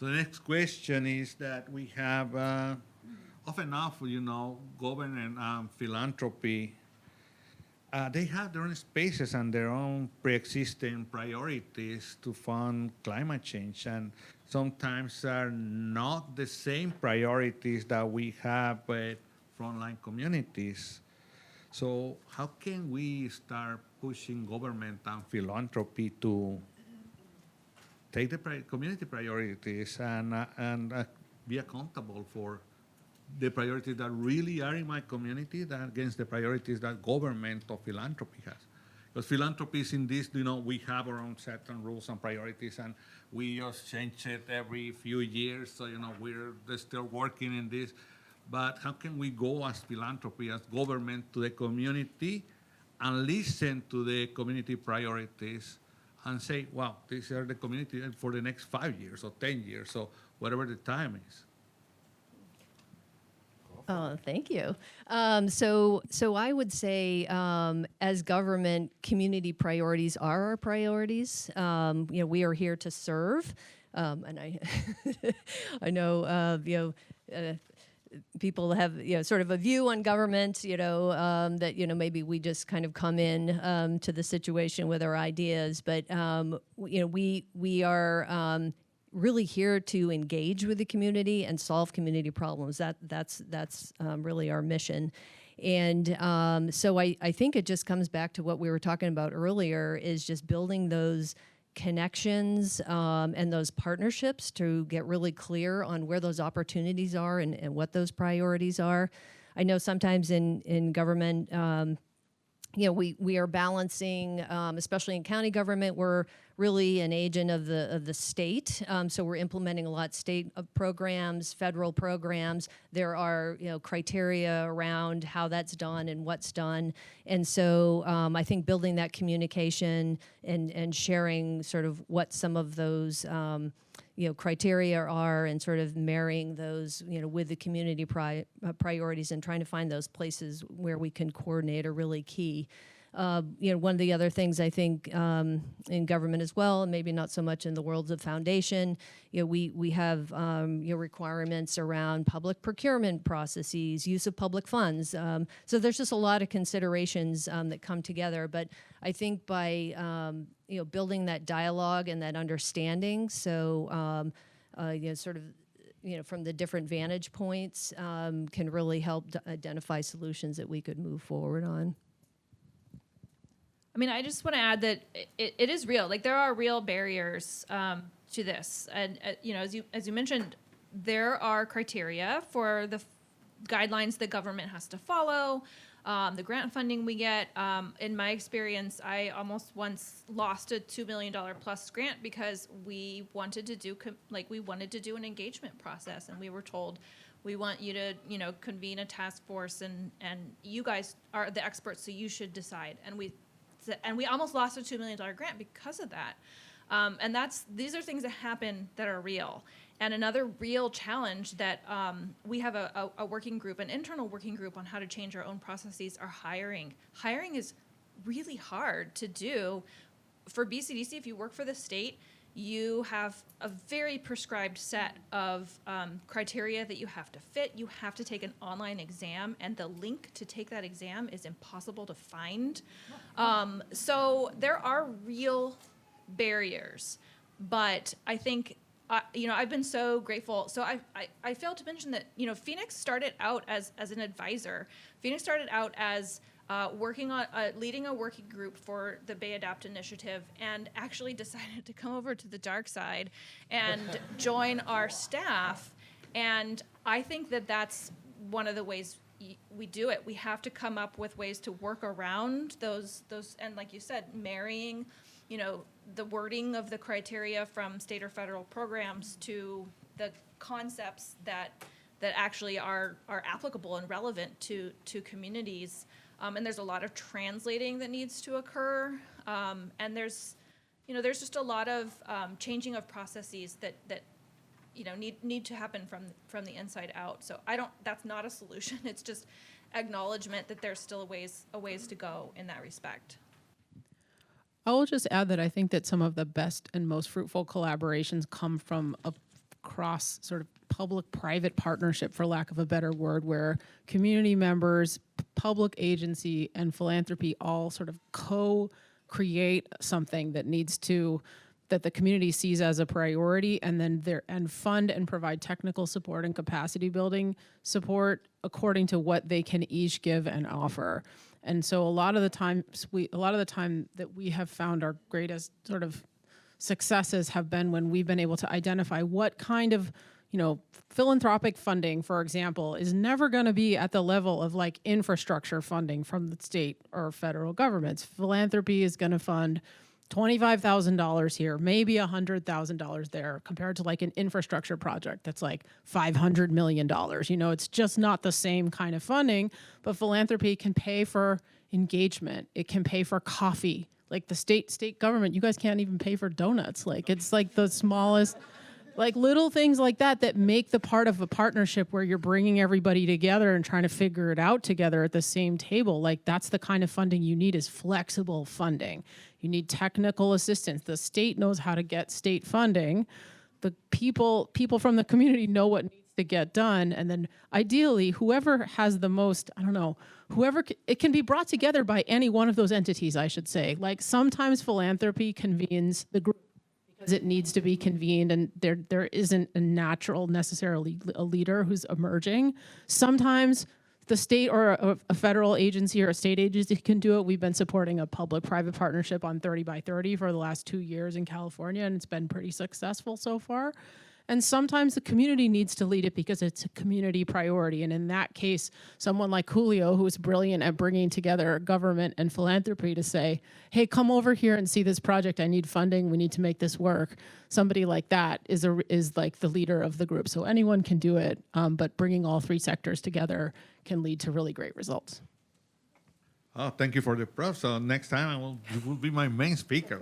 So the next question is that we have often enough, government and philanthropy. They have their own spaces and their own pre-existing priorities to fund climate change, and sometimes are not the same priorities that we have with frontline communities. So how can we start pushing government and philanthropy to take the community priorities and be accountable for the priorities that really are in my community against the priorities that government or philanthropy has? Because philanthropy is in this, we have our own set and rules and priorities, and we just change it every few years. So, they're still working in this. But how can we go as philanthropy, as government, to the community and listen to the community priorities and say, wow, these are the community for the next 5 years or 10 years or whatever the time is? Thank you. So I would say, as government, community priorities are our priorities. We are here to serve, and I know people have sort of a view on government, that maybe we just kind of come in to the situation with our ideas, but we are really here to engage with the community and solve community problems. That's really our mission. And so I think it just comes back to what we were talking about earlier, is just building those connections and those partnerships to get really clear on where those opportunities are and what those priorities are. I know sometimes in government, we are balancing, especially in county government, we're really an agent of the state. So we're implementing a lot of state programs, federal programs. There are criteria around how that's done and what's done. And so I think building that communication and sharing sort of what some of those criteria are, and sort of marrying those with the community priorities and trying to find those places where we can coordinate are really key. One of the other things I think in government as well, and maybe not so much in the worlds of foundation, we have requirements around public procurement processes, use of public funds. So there's just a lot of considerations that come together. But I think by building that dialogue and that understanding, so sort of from the different vantage points, can really help identify solutions that we could move forward on. I mean, I just want to add that it is real. Like, there are real barriers to this, and as you mentioned, there are criteria for the guidelines the government has to follow. The grant funding we get. In my experience, I almost once lost a $2 million plus grant because we wanted to do an engagement process, and we were told, we want you to convene a task force, and you guys are the experts, so you should decide. And we almost lost a $2 million grant because of that. And these are things that happen that are real. And another real challenge that we have a working group, an internal working group on how to change our own processes, are hiring. Hiring is really hard to do. For BCDC, if you work for the state, you have a very prescribed set of criteria that you have to fit. You have to take an online exam, and the link to take that exam is impossible to find. So there are real barriers, but I think I've been so grateful. So I failed to mention that Phoenix started out as an advisor. Phoenix started out as working on leading a working group for the Bay Adapt initiative, and actually decided to come over to the dark side and join our staff. And I think that that's one of the ways we do it. We have to come up with ways to work around those, and like you said, marrying, the wording of the criteria from state or federal programs to the concepts that actually are applicable and relevant to communities. And there's a lot of translating that needs to occur. And there's just a lot of changing of processes that need to happen from the inside out. So that's not a solution. It's just acknowledgement that there's still a ways to go in that respect. I will just add that I think that some of the best and most fruitful collaborations come from a cross sort of public-private partnership, for lack of a better word, where community members, public agency, and philanthropy all sort of co-create something that the community sees as a priority, and then fund and provide technical support and capacity building support according to what they can each give and offer. And so a lot of the time that we have found our greatest sort of successes have been when we've been able to identify what kind of philanthropic funding, for example, is never going to be at the level of like infrastructure funding from the state or federal governments. Philanthropy is going to fund $25,000 here, maybe $100,000 there, compared to like an infrastructure project that's like $500 million. It's just not the same kind of funding, but philanthropy can pay for engagement. It can pay for coffee. Like the state government, you guys can't even pay for donuts. Like it's like the smallest, like little things like that make the part of a partnership where you're bringing everybody together and trying to figure it out together at the same table. Like that's the kind of funding you need, is flexible funding. You need technical assistance. The state knows how to get state funding. The people from the community know what needs to get done. And then ideally, whoever has the most, it can be brought together by any one of those entities, I should say. Like sometimes philanthropy convenes the group because it needs to be convened, and there isn't a natural necessarily a leader who's emerging. Sometimes the state or a federal agency or a state agency can do it. We've been supporting a public-private partnership on 30 by 30 for the last 2 years in California, and it's been pretty successful so far. And sometimes the community needs to lead it because it's a community priority. And in that case, someone like Julio, who is brilliant at bringing together government and philanthropy to say, hey, come over here and see this project. I need funding. We need to make this work. Somebody like that is like the leader of the group. So anyone can do it, but bringing all three sectors together can lead to really great results. Oh, thank you for the proof. So next time you will be my main speaker.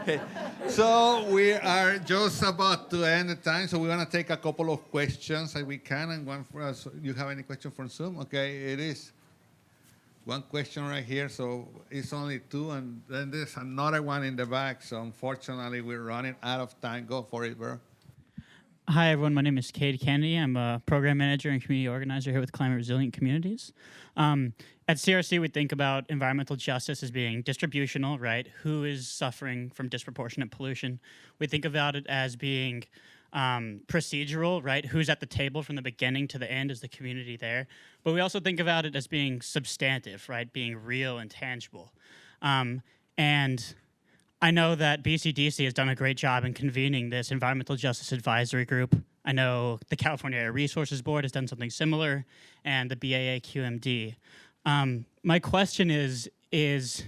Okay. So we are just about to end the time. So we're gonna take a couple of questions if we can, and one for us. You have any question from Zoom? Okay, it is one question right here. So it's only two, and then there's another one in the back. So unfortunately, we're running out of time. Go for it, bro. Hi, everyone. My name is Cade Kennedy. I'm a program manager and community organizer here with Climate Resilient Communities. At CRC, we think about environmental justice as being distributional, right? Who is suffering from disproportionate pollution? We think about it as being procedural, right? Who's at the table from the beginning to the end? Is the community there? But we also think about it as being substantive, right? Being real and tangible. And I know that BCDC has done a great job in convening this environmental justice advisory group. I know the California Air Resources Board has done something similar, and the BAA QMD. My question is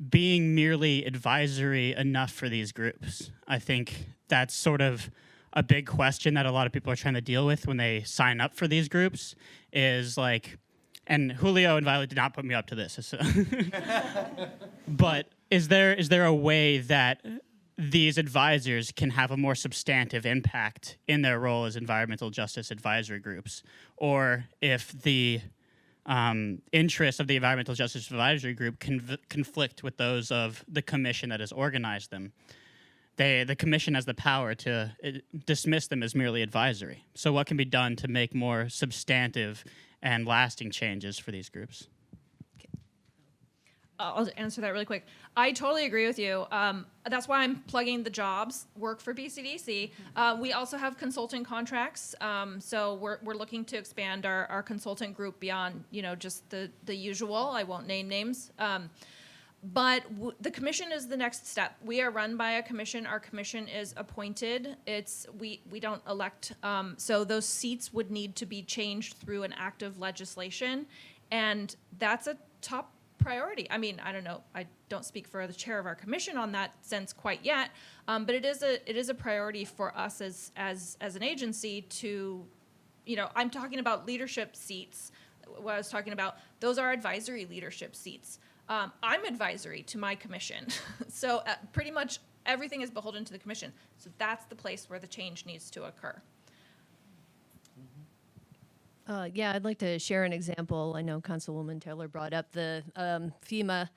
being merely advisory enough for these groups? I think that's sort of a big question that a lot of people are trying to deal with when they sign up for these groups, is like, and Julio and Violet did not put me up to this, so but is there a way that these advisors can have a more substantive impact in their role as environmental justice advisory groups? Or if the interests of the environmental justice advisory group conflict with those of the commission that has organized them, the commission has the power to dismiss them as merely advisory. So what can be done to make more substantive and lasting changes for these groups? I'll answer that really quick. I totally agree with you. That's why I'm plugging the jobs work for BCDC. We also have consulting contracts, so we're looking to expand our consultant group beyond just the usual. I won't name names. But the commission is the next step. We are run by a commission. Our commission is appointed. We don't elect. So those seats would need to be changed through an act of legislation, and that's a top priority. I mean, I don't know. I don't speak for the chair of our commission on that sense quite yet, but it is a priority for us as an agency to, I'm talking about leadership seats. What I was talking about, those are advisory leadership seats. I'm advisory to my commission, so pretty much everything is beholden to the commission. So that's the place where the change needs to occur. Yeah, I'd like to share an example. I know Councilwoman Taylor brought up the FEMA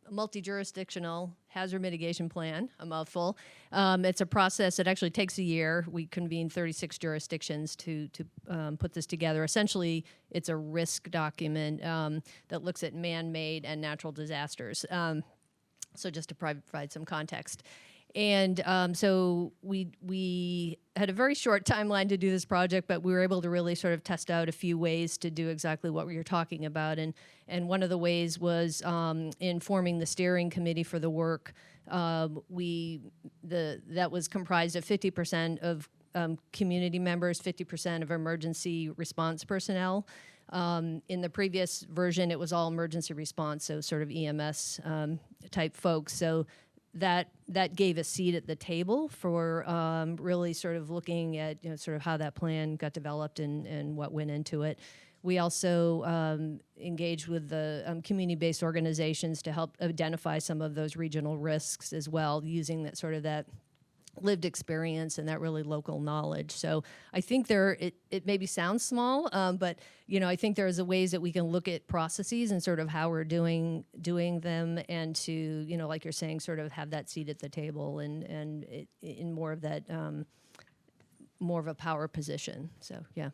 Multi-Jurisdictional Hazard Mitigation Plan, a mouthful. It's a process that actually takes a year. We convene 36 jurisdictions to put this together. Essentially, it's a risk document that looks at man-made and natural disasters. So just to provide some context. And so we had a very short timeline to do this project, but we were able to really sort of test out a few ways to do exactly what we were talking about. And one of the ways was in forming the steering committee for the work. That was comprised of 50% of community members, 50% of emergency response personnel. In the previous version, it was all emergency response, so sort of EMS type folks. So that gave a seat at the table for really sort of looking at sort of how that plan got developed and what went into it. We also engaged with the community-based organizations to help identify some of those regional risks as well, using that sort of that lived experience and that really local knowledge. So I think it maybe sounds small, but I think there's a ways that we can look at processes and sort of how we're doing them, and to like you're saying, sort of have that seat at the table and in more of that more of a power position. So yeah.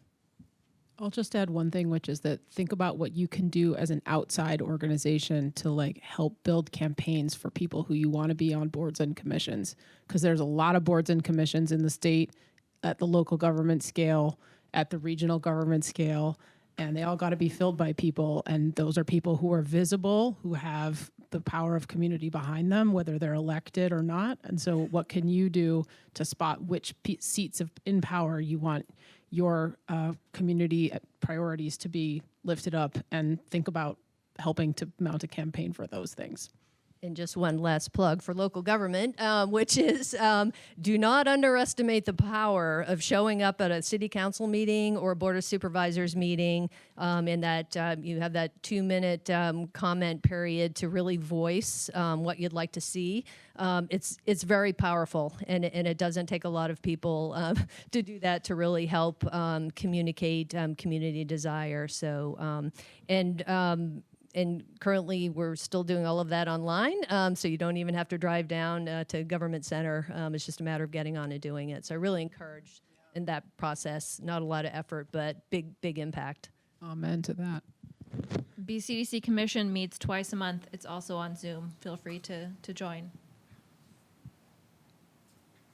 I'll just add one thing, which is that think about what you can do as an outside organization to help build campaigns for people who you want to be on boards and commissions. Because there's a lot of boards and commissions in the state, at the local government scale, at the regional government scale, and they all got to be filled by people. And those are people who are visible, who have the power of community behind them, whether they're elected or not. And so what can you do to spot which seats in power you want your community priorities to be lifted up, and think about helping to mount a campaign for those things. And just one last plug for local government, which is do not underestimate the power of showing up at a city council meeting or a board of supervisors meeting, and that you have that 2-minute comment period to really voice what you'd like to see. It's very powerful, and it doesn't take a lot of people to do that, to really help communicate community desire. So and currently, we're still doing all of that online, so you don't even have to drive down to Government Center. It's just a matter of getting on and doing it. So I really encourage in that process. Not a lot of effort, but big impact. Amen to that. BCDC Commission meets twice a month. It's also on Zoom. Feel free to join.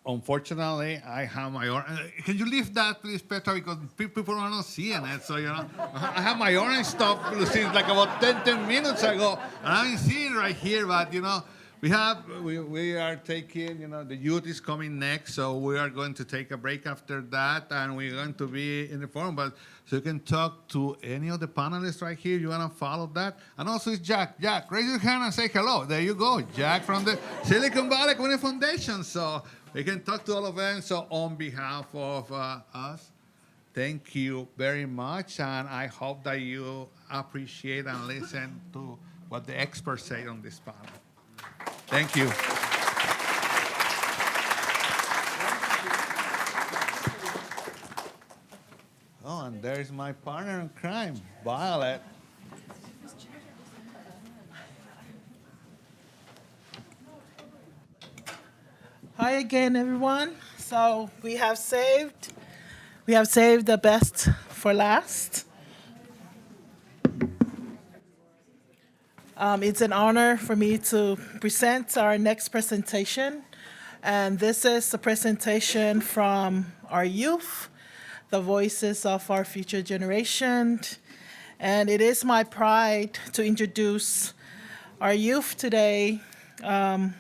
Unfortunately, I have my orange. Can you leave that, please, Petra? Because people are not seeing it. So, I have my orange stuff since like about 10 minutes ago. And I'm seeing it right here. But, we are taking, the youth is coming next. So we are going to take a break after that. And we're going to be in the forum. But so you can talk to any of the panelists right here. You want to follow that? And also it's Jack. Jack, raise your hand and say hello. There you go. Jack from the Silicon Valley Community Foundation. So we can talk to all of them. So on behalf of us, thank you very much. And I hope that you appreciate and listen to what the experts say on this panel. Thank you. Oh, and there's my partner in crime, Violet. Hi again, everyone. So we have saved the best for last. It's an honor for me to present our next presentation. And this is a presentation from our youth, the voices of our future generation. And it is my pride to introduce our youth today. And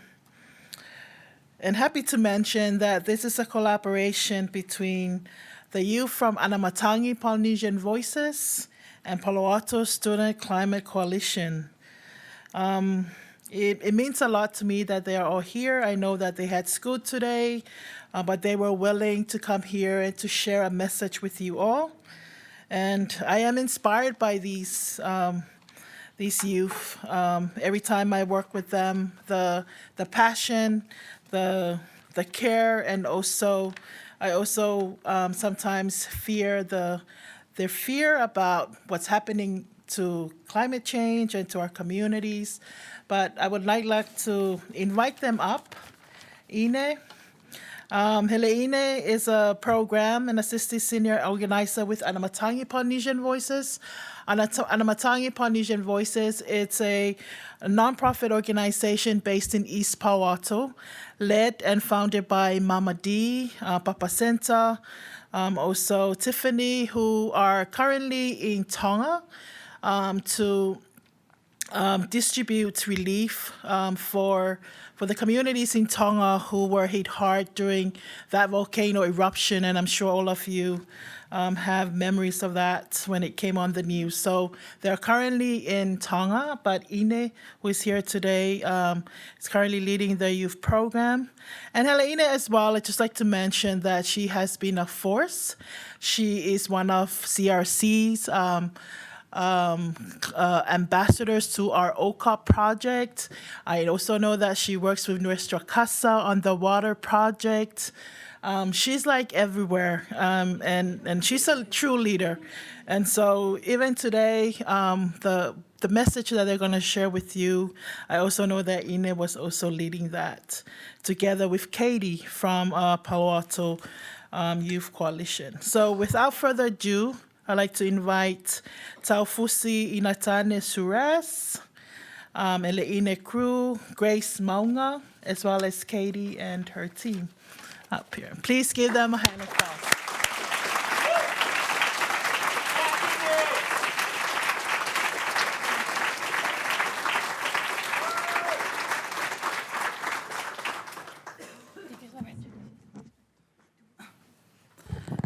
happy to mention that this is a collaboration between the youth from Anamatangi Polynesian Voices and Palo Alto Student Climate Coalition. It means a lot to me that they are all here. I know that they had school today, but they were willing to come here and to share a message with you all. And I am inspired by these youth. Every time I work with them, the passion, the care, and also I also sometimes fear their fear about what's happening to climate change and to our communities. But I would like to invite them up. Ine. Hele Ine is a program and assistant senior organizer with Anamatangi Polynesian Voices. Anamatangi Polynesian Voices, it's a nonprofit organization based in East Palo Alto, led and founded by Mama D, Papa Senta, also Tiffany, who are currently in Tonga to distribute relief for the communities in Tonga who were hit hard during that volcano eruption. And I'm sure all of you have memories of that when it came on the news. So they're currently in Tonga, but Ine, who is here today, is currently leading the youth program. And Hele Ine as well, I'd just like to mention that she has been a force. She is one of CRC's ambassadors to our OCOP project. I also know that she works with Nuestra Casa on the water project. She's like everywhere, and she's a true leader. And so even today, the message that they're going to share with you, I also know that Ine was also leading that together with Katie from Palo Alto Youth Coalition. So without further ado, I'd like to invite Taufusi Inatane Sures, Eleine Crew, Grace Maunga, as well as Katie and her team up here. Please give them a hand of applause.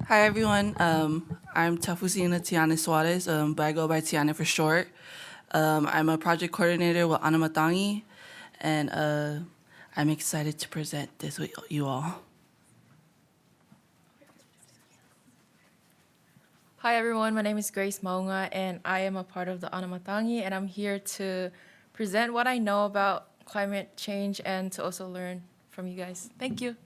Hi, everyone. I'm Tafusina Tiana Suarez, but I go by Tiana for short. I'm a project coordinator with Anamatangi, and I'm excited to present this with you all. Hi, everyone. My name is Grace Maunga, and I am a part of the Anamatangi, and I'm here to present what I know about climate change and to also learn from you guys. Thank you.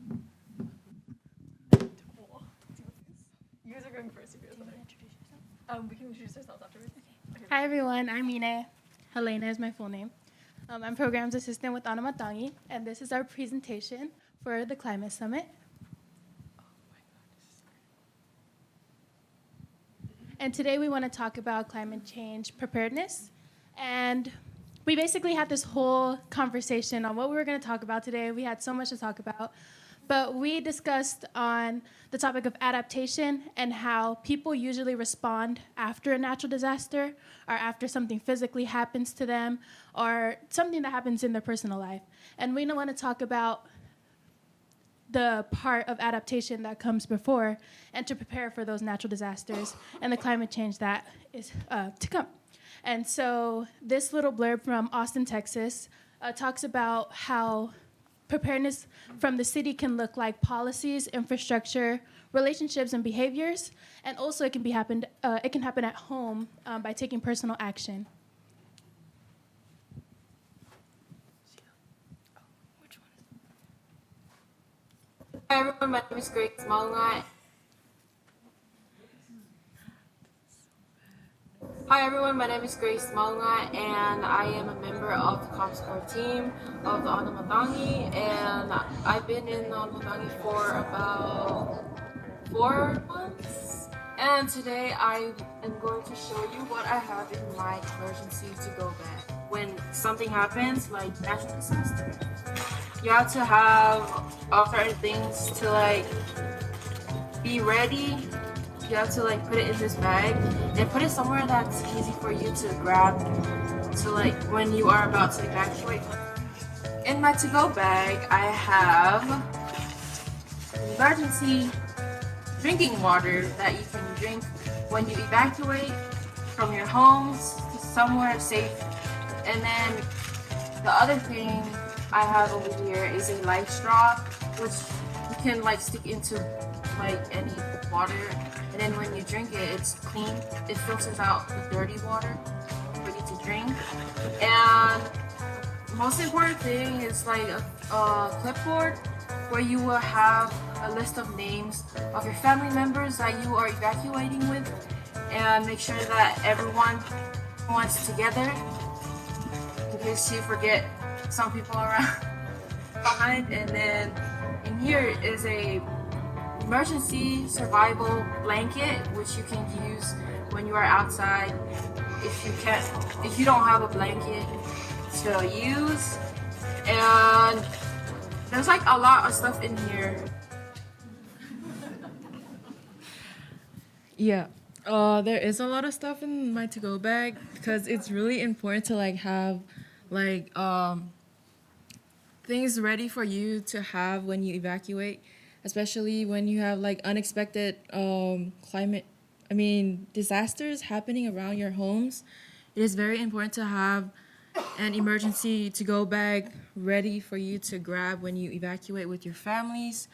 You guys are going first. If you guys want to introduce yourself. We can introduce ourselves afterwards. Okay. Hi everyone, I'm Ine. Helena is my full name. I'm Programs Assistant with Anamatangi, and this is our presentation for the Climate Summit. And today we want to talk about climate change preparedness. And we basically had this whole conversation on what we were going to talk about today. We had so much to talk about. But we discussed on the topic of adaptation and how people usually respond after a natural disaster or after something physically happens to them or something that happens in their personal life. And we want to talk about the part of adaptation that comes before and to prepare for those natural disasters and the climate change that is to come. And so this little blurb from Austin, Texas, talks about how preparedness from the city can look like policies, infrastructure, relationships, and behaviors. And also it can happen at home by taking personal action. Hi everyone, my name is Grace Maunga. Hi everyone, my name is Grace Maunga, and I am a member of the ComScore team of the Anamatangi, and I've been in the Anamatangi for about 4 months, And today I am going to show you what I have in my emergency to-go bag. When something happens, like natural disaster, you have to have all certain things to like be ready. You have to like put it in this bag and put it somewhere that's easy for you to grab to like when you are about to evacuate. In my to-go bag, I have emergency drinking water that you can drink when you evacuate from your homes to somewhere safe. And then the other thing I have over here is a life straw, which you can like stick into like any water. And then when you drink it, it's clean. It filters out the dirty water for you to drink. And most important thing is like a clipboard where you will have a list of names of your family members that you are evacuating with, and make sure that everyone wants together in case you forget some people around behind. And then in here is a emergency survival blanket which you can use when you are outside if you don't have a blanket to use. And there's like a lot of stuff in here. Yeah, there is a lot of stuff in my to-go bag because it's really important to like have like things ready for you to have when you evacuate, especially when you have like unexpected disasters happening around your homes. It is very important to have an emergency to-go bag ready for you to grab when you evacuate with your families.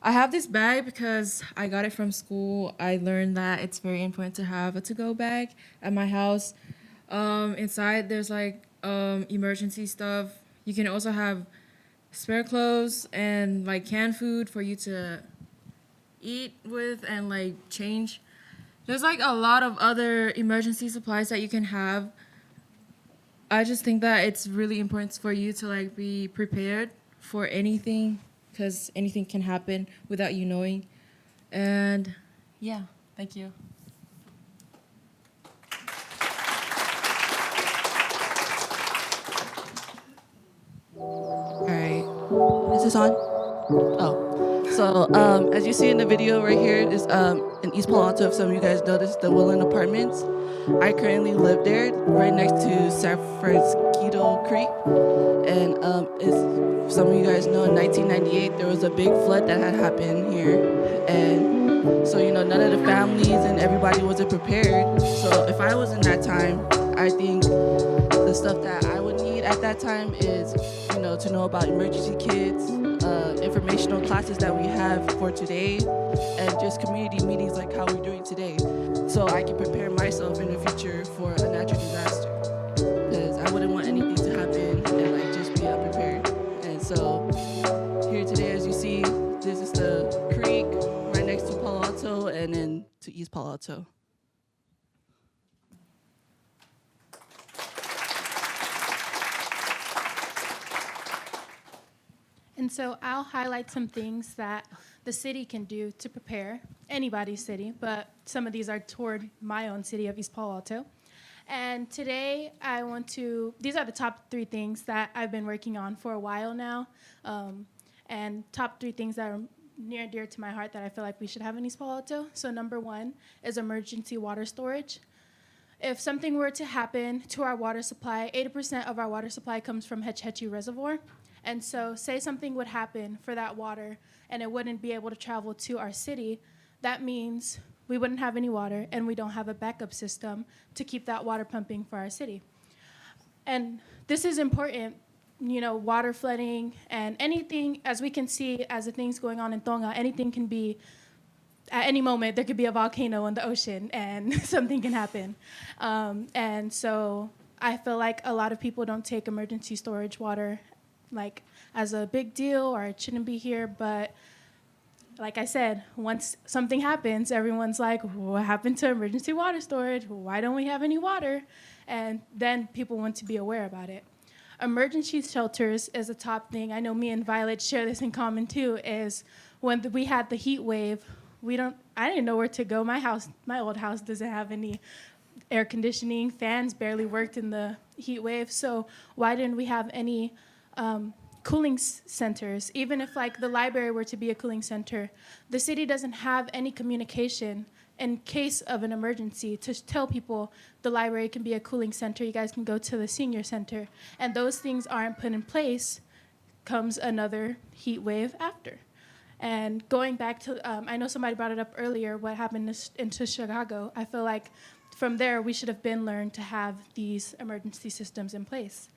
I have this bag because I got it from school. I learned that it's very important to have a to-go bag at my house. Inside there's like emergency stuff. You can also have spare clothes and like canned food for you to eat with and like change. There's like a lot of other emergency supplies that you can have. I just think that it's really important for you to like be prepared for anything because anything can happen without you knowing. And yeah, thank you. All right, is this on? Oh, so as you see in the video right here is in East Palo Alto. If some of you guys noticed the Willen Apartments, I currently live there, right next to San Francisco Creek. And as some of you guys know, in 1998 there was a big flood that had happened here, and so none of the families and everybody wasn't prepared. So if I was in that time, I think the stuff that I would need at that time is to know about emergency kits, informational classes that we have for today, and just community meetings like how we're doing today, so I can prepare myself in the future for a natural disaster, because I wouldn't want anything to happen and like just be unprepared. And so here today, as you see, this is the creek right next to Palo Alto and then to East Palo Alto. And so I'll highlight some things that the city can do to prepare, anybody's city, but some of these are toward my own city of East Palo Alto. And today these are the top 3 things that I've been working on for a while now, and top 3 things that are near and dear to my heart that I feel like we should have in East Palo Alto. So number 1 is emergency water storage. If something were to happen to our water supply, 80% of our water supply comes from Hetch Hetchy Reservoir. And so say something would happen for that water and it wouldn't be able to travel to our city, that means we wouldn't have any water and we don't have a backup system to keep that water pumping for our city. And this is important, water flooding and anything, as we can see as the things going on in Tonga, anything can be, at any moment, there could be a volcano in the ocean and something can happen. And so I feel like a lot of people don't take emergency storage water like as a big deal, or it shouldn't be here, but like I said, once something happens, everyone's like, what happened to emergency water storage? Why don't we have any water? And then people want to be aware about it. Emergency shelters is a top thing. I know me and Violet share this in common too, is when we had the heat wave, I didn't know where to go. My old house doesn't have any air conditioning. Fans barely worked in the heat wave. So why didn't we have any cooling centers? Even if like the library were to be a cooling center, the city doesn't have any communication in case of an emergency to tell people the library can be a cooling center. You guys can go to the senior center. And those things aren't put in place, comes another heat wave after. And going back to, I know somebody brought it up earlier, what happened into Chicago. I feel like from there, we should have been learned to have these emergency systems in place.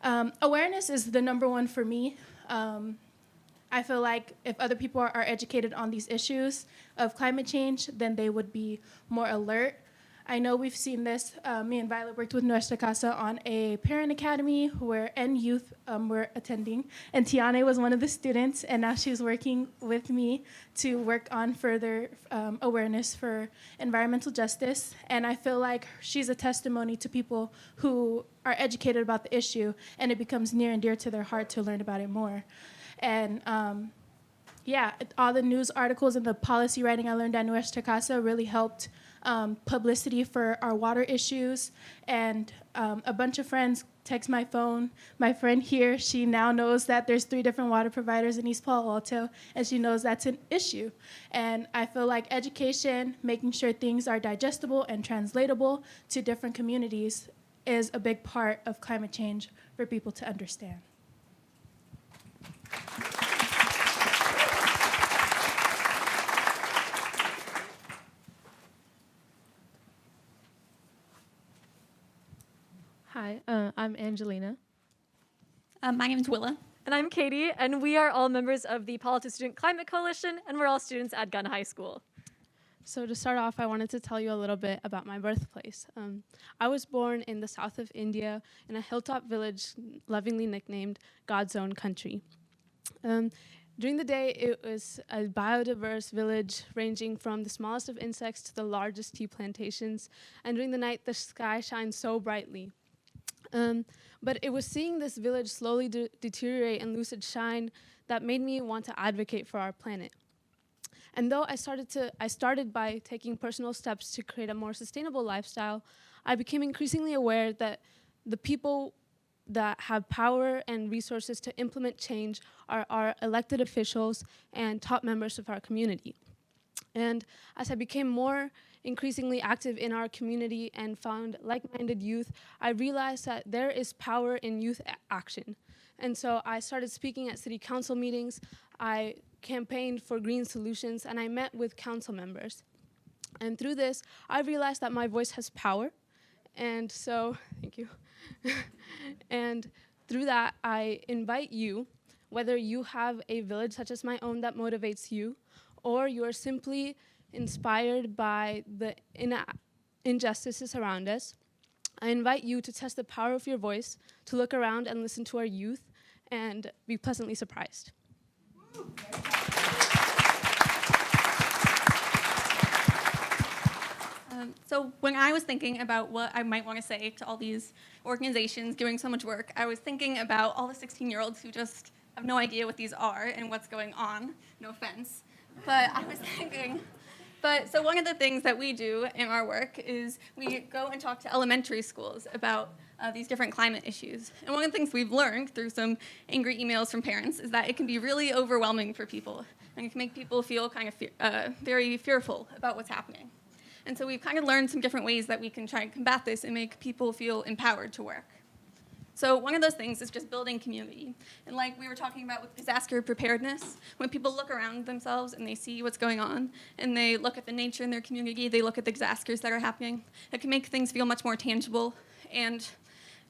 Awareness is the number one for me. I feel like if other people are educated on these issues of climate change, then they would be more alert. I know we've seen this. Me and Violet worked with Nuestra Casa on a parent academy and youth were attending. And Tiane was one of the students, and now she's working with me to work on further awareness for environmental justice. And I feel like she's a testimony to people who are educated about the issue, and it becomes near and dear to their heart to learn about it more. And all the news articles and the policy writing I learned at Nuestra Casa really helped publicity for our water issues. And a bunch of friends text my phone. My friend here, she now knows that there's 3 different water providers in East Palo Alto, and she knows that's an issue. And I feel like education, making sure things are digestible and translatable to different communities is a big part of climate change for people to understand. Hi, I'm Angelina. My name is Willa. And I'm Katie, and we are all members of the Palo Alto Student Climate Coalition, and we're all students at Gunn High School. So to start off, I wanted to tell you a little bit about my birthplace. I was born in the south of India in a hilltop village lovingly nicknamed God's Own Country. During the day, it was a biodiverse village ranging from the smallest of insects to the largest tea plantations, and during the night, the sky shines so brightly. But it was seeing this village slowly deteriorate and lose its shine that made me want to advocate for our planet. And though I started by taking personal steps to create a more sustainable lifestyle, I became increasingly aware that the people that have power and resources to implement change are our elected officials and top members of our community. And as I became more increasingly active in our community and found like-minded youth, I realized that there is power in youth action. And so I started speaking at city council meetings, I campaigned for green solutions, and I met with council members. And through this, I realized that my voice has power. And so, thank you. And through that, I invite you, whether you have a village such as my own that motivates you, or you are simply inspired by the injustices around us, I invite you to test the power of your voice, to look around and listen to our youth, and be pleasantly surprised. So when I was thinking about what I might want to say to all these organizations doing so much work, I was thinking about all the 16-year-olds who just have no idea what these are and what's going on. No offense. But I was thinking, so one of the things that we do in our work is we go and talk to elementary schools about these different climate issues. And one of the things we've learned through some angry emails from parents is that it can be really overwhelming for people. And it can make people feel kind of very fearful about what's happening. And so we've kind of learned some different ways that we can try and combat this and make people feel empowered to work. So one of those things is just building community. And like we were talking about with disaster preparedness, when people look around themselves and they see what's going on, and they look at the nature in their community, they look at the disasters that are happening, it can make things feel much more tangible. And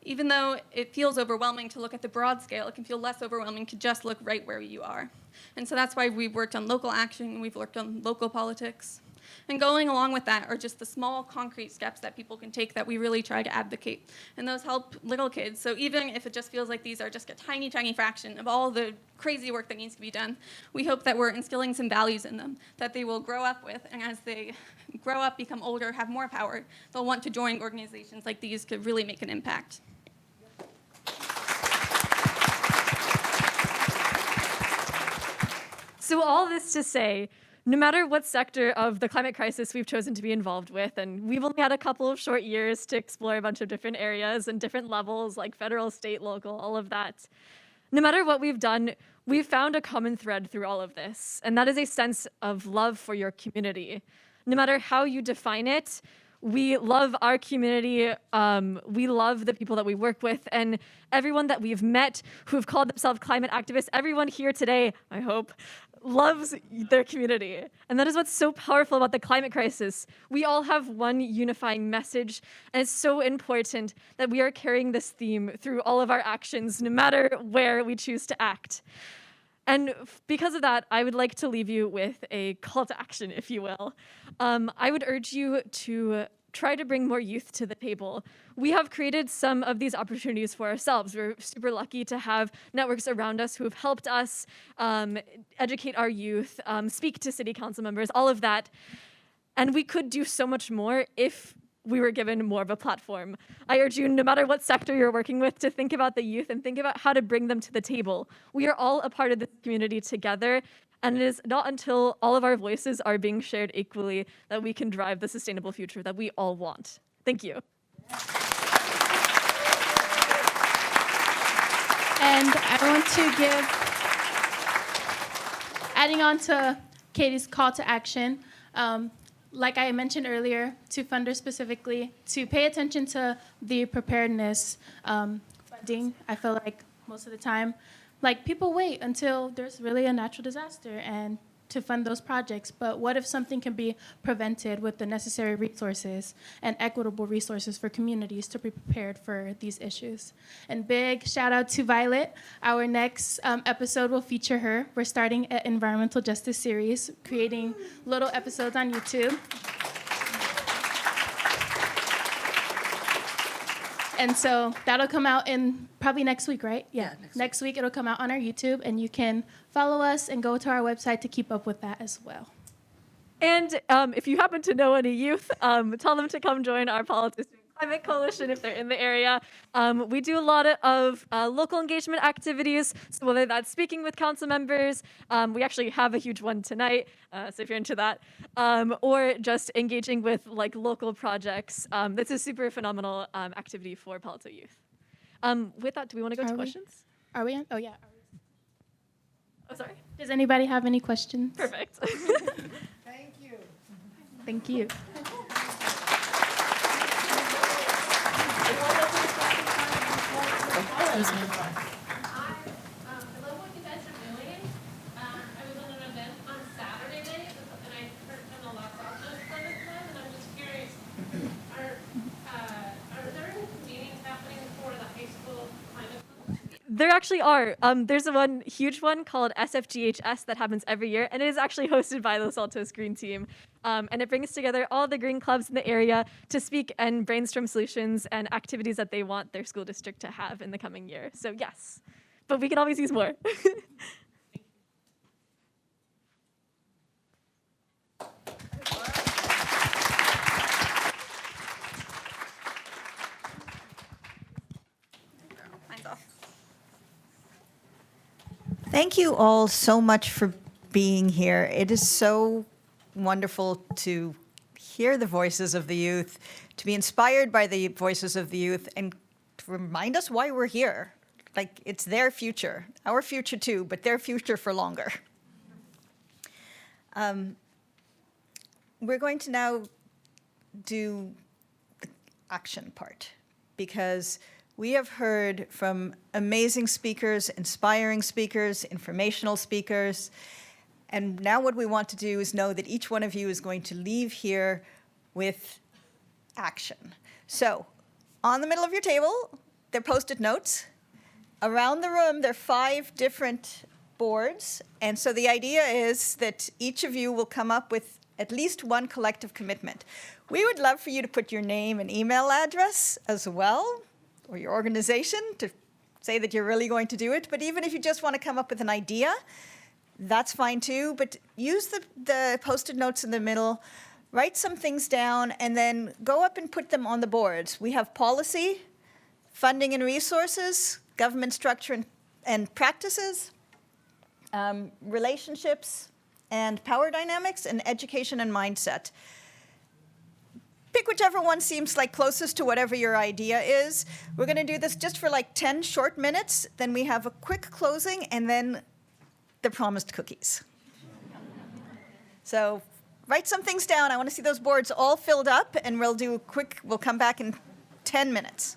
even though it feels overwhelming to look at the broad scale, it can feel less overwhelming to just look right where you are. And so that's why we've worked on local action, we've worked on local politics. And going along with that are just the small concrete steps that people can take that we really try to advocate. And those help little kids. So even if it just feels like these are just a tiny, tiny fraction of all the crazy work that needs to be done, we hope that we're instilling some values in them that they will grow up with. And as they grow up, become older, have more power, they'll want to join organizations like these to really make an impact. So all this to say, no matter what sector of the climate crisis we've chosen to be involved with, and we've only had a couple of short years to explore a bunch of different areas and different levels, like federal, state, local, all of that. No matter what we've done, we've found a common thread through all of this, and that is a sense of love for your community. No matter how you define it, we love our community, we love the people that we work with, and everyone that we've met who've called themselves climate activists, everyone here today, I hope, loves their community. And that is what's so powerful about the climate crisis. We all have one unifying message, and it's so important that we are carrying this theme through all of our actions, no matter where we choose to act. And because of that, I would like to leave you with a call to action, if you will. I would urge you to try to bring more youth to the table. We have created some of these opportunities for ourselves. We're super lucky to have networks around us who have helped us educate our youth, speak to city council members, all of that. And we could do so much more if we were given more of a platform. I urge you, no matter what sector you're working with, to think about the youth and think about how to bring them to the table. We are all a part of this community together, and it is not until all of our voices are being shared equally that we can drive the sustainable future that we all want. Thank you. And I want to give, adding on to Katie's call to action, like I mentioned earlier, to funders specifically, to pay attention to the preparedness funding. I feel like most of the time, like people wait until there's really a natural disaster and to fund those projects. But what if something can be prevented with the necessary resources and equitable resources for communities to be prepared for these issues? And big shout out to Violet. Our next episode will feature her. We're starting an environmental justice series, creating little episodes on YouTube. And so that'll come out in probably next week, right? Yeah, next week it'll come out on our YouTube, and you can follow us and go to our website to keep up with that as well. And if you happen to know any youth, tell them to come join our Politics Climate Coalition if they're in the area. We do a lot of local engagement activities, so whether that's speaking with council members, we actually have a huge one tonight, so if you're into that, or just engaging with like local projects. That's a super phenomenal activity for Palo Youth. With that, do we want to go to questions? Are we on? Oh, yeah. Oh, sorry. Does anybody have any questions? Perfect. Thank you. Thank you. Excuse me. I love what you guys are doing. I was at an event on Saturday night, and I heard from the Los Altos Climate Club, and I'm just curious, are there any meetings happening for the high school climate club? There actually are. There's one huge one called SFGHS that happens every year, and it is actually hosted by the Los Altos Green Team. And it brings together all the green clubs in the area to speak and brainstorm solutions and activities that they want their school district to have in the coming year. So yes, but we can always use more. Thank you all so much for being here. It is so wonderful to hear the voices of the youth, to be inspired by the voices of the youth, and to remind us why we're here. Like, it's their future, our future too, but their future for longer. We're going to now do the action part, because we have heard from amazing speakers, inspiring speakers, informational speakers, and now what we want to do is know that each one of you is going to leave here with action. So, on the middle of your table, there are Post-it notes. Around the room, there are 5 different boards, and so the idea is that each of you will come up with at least one collective commitment. We would love for you to put your name and email address as well, or your organization, to say that you're really going to do it. But even if you just want to come up with an idea, that's fine too. But use the Post-it notes in the middle, write some things down, and then go up and put them on the boards. We have policy, funding and resources, government structure and practices, relationships, and power dynamics, and education and mindset. Pick whichever one seems like closest to whatever your idea is. We're going to do this just for like 10 short minutes. Then we have a quick closing, and then the promised cookies. So write some things down. I want to see those boards all filled up, and we'll come back in 10 minutes.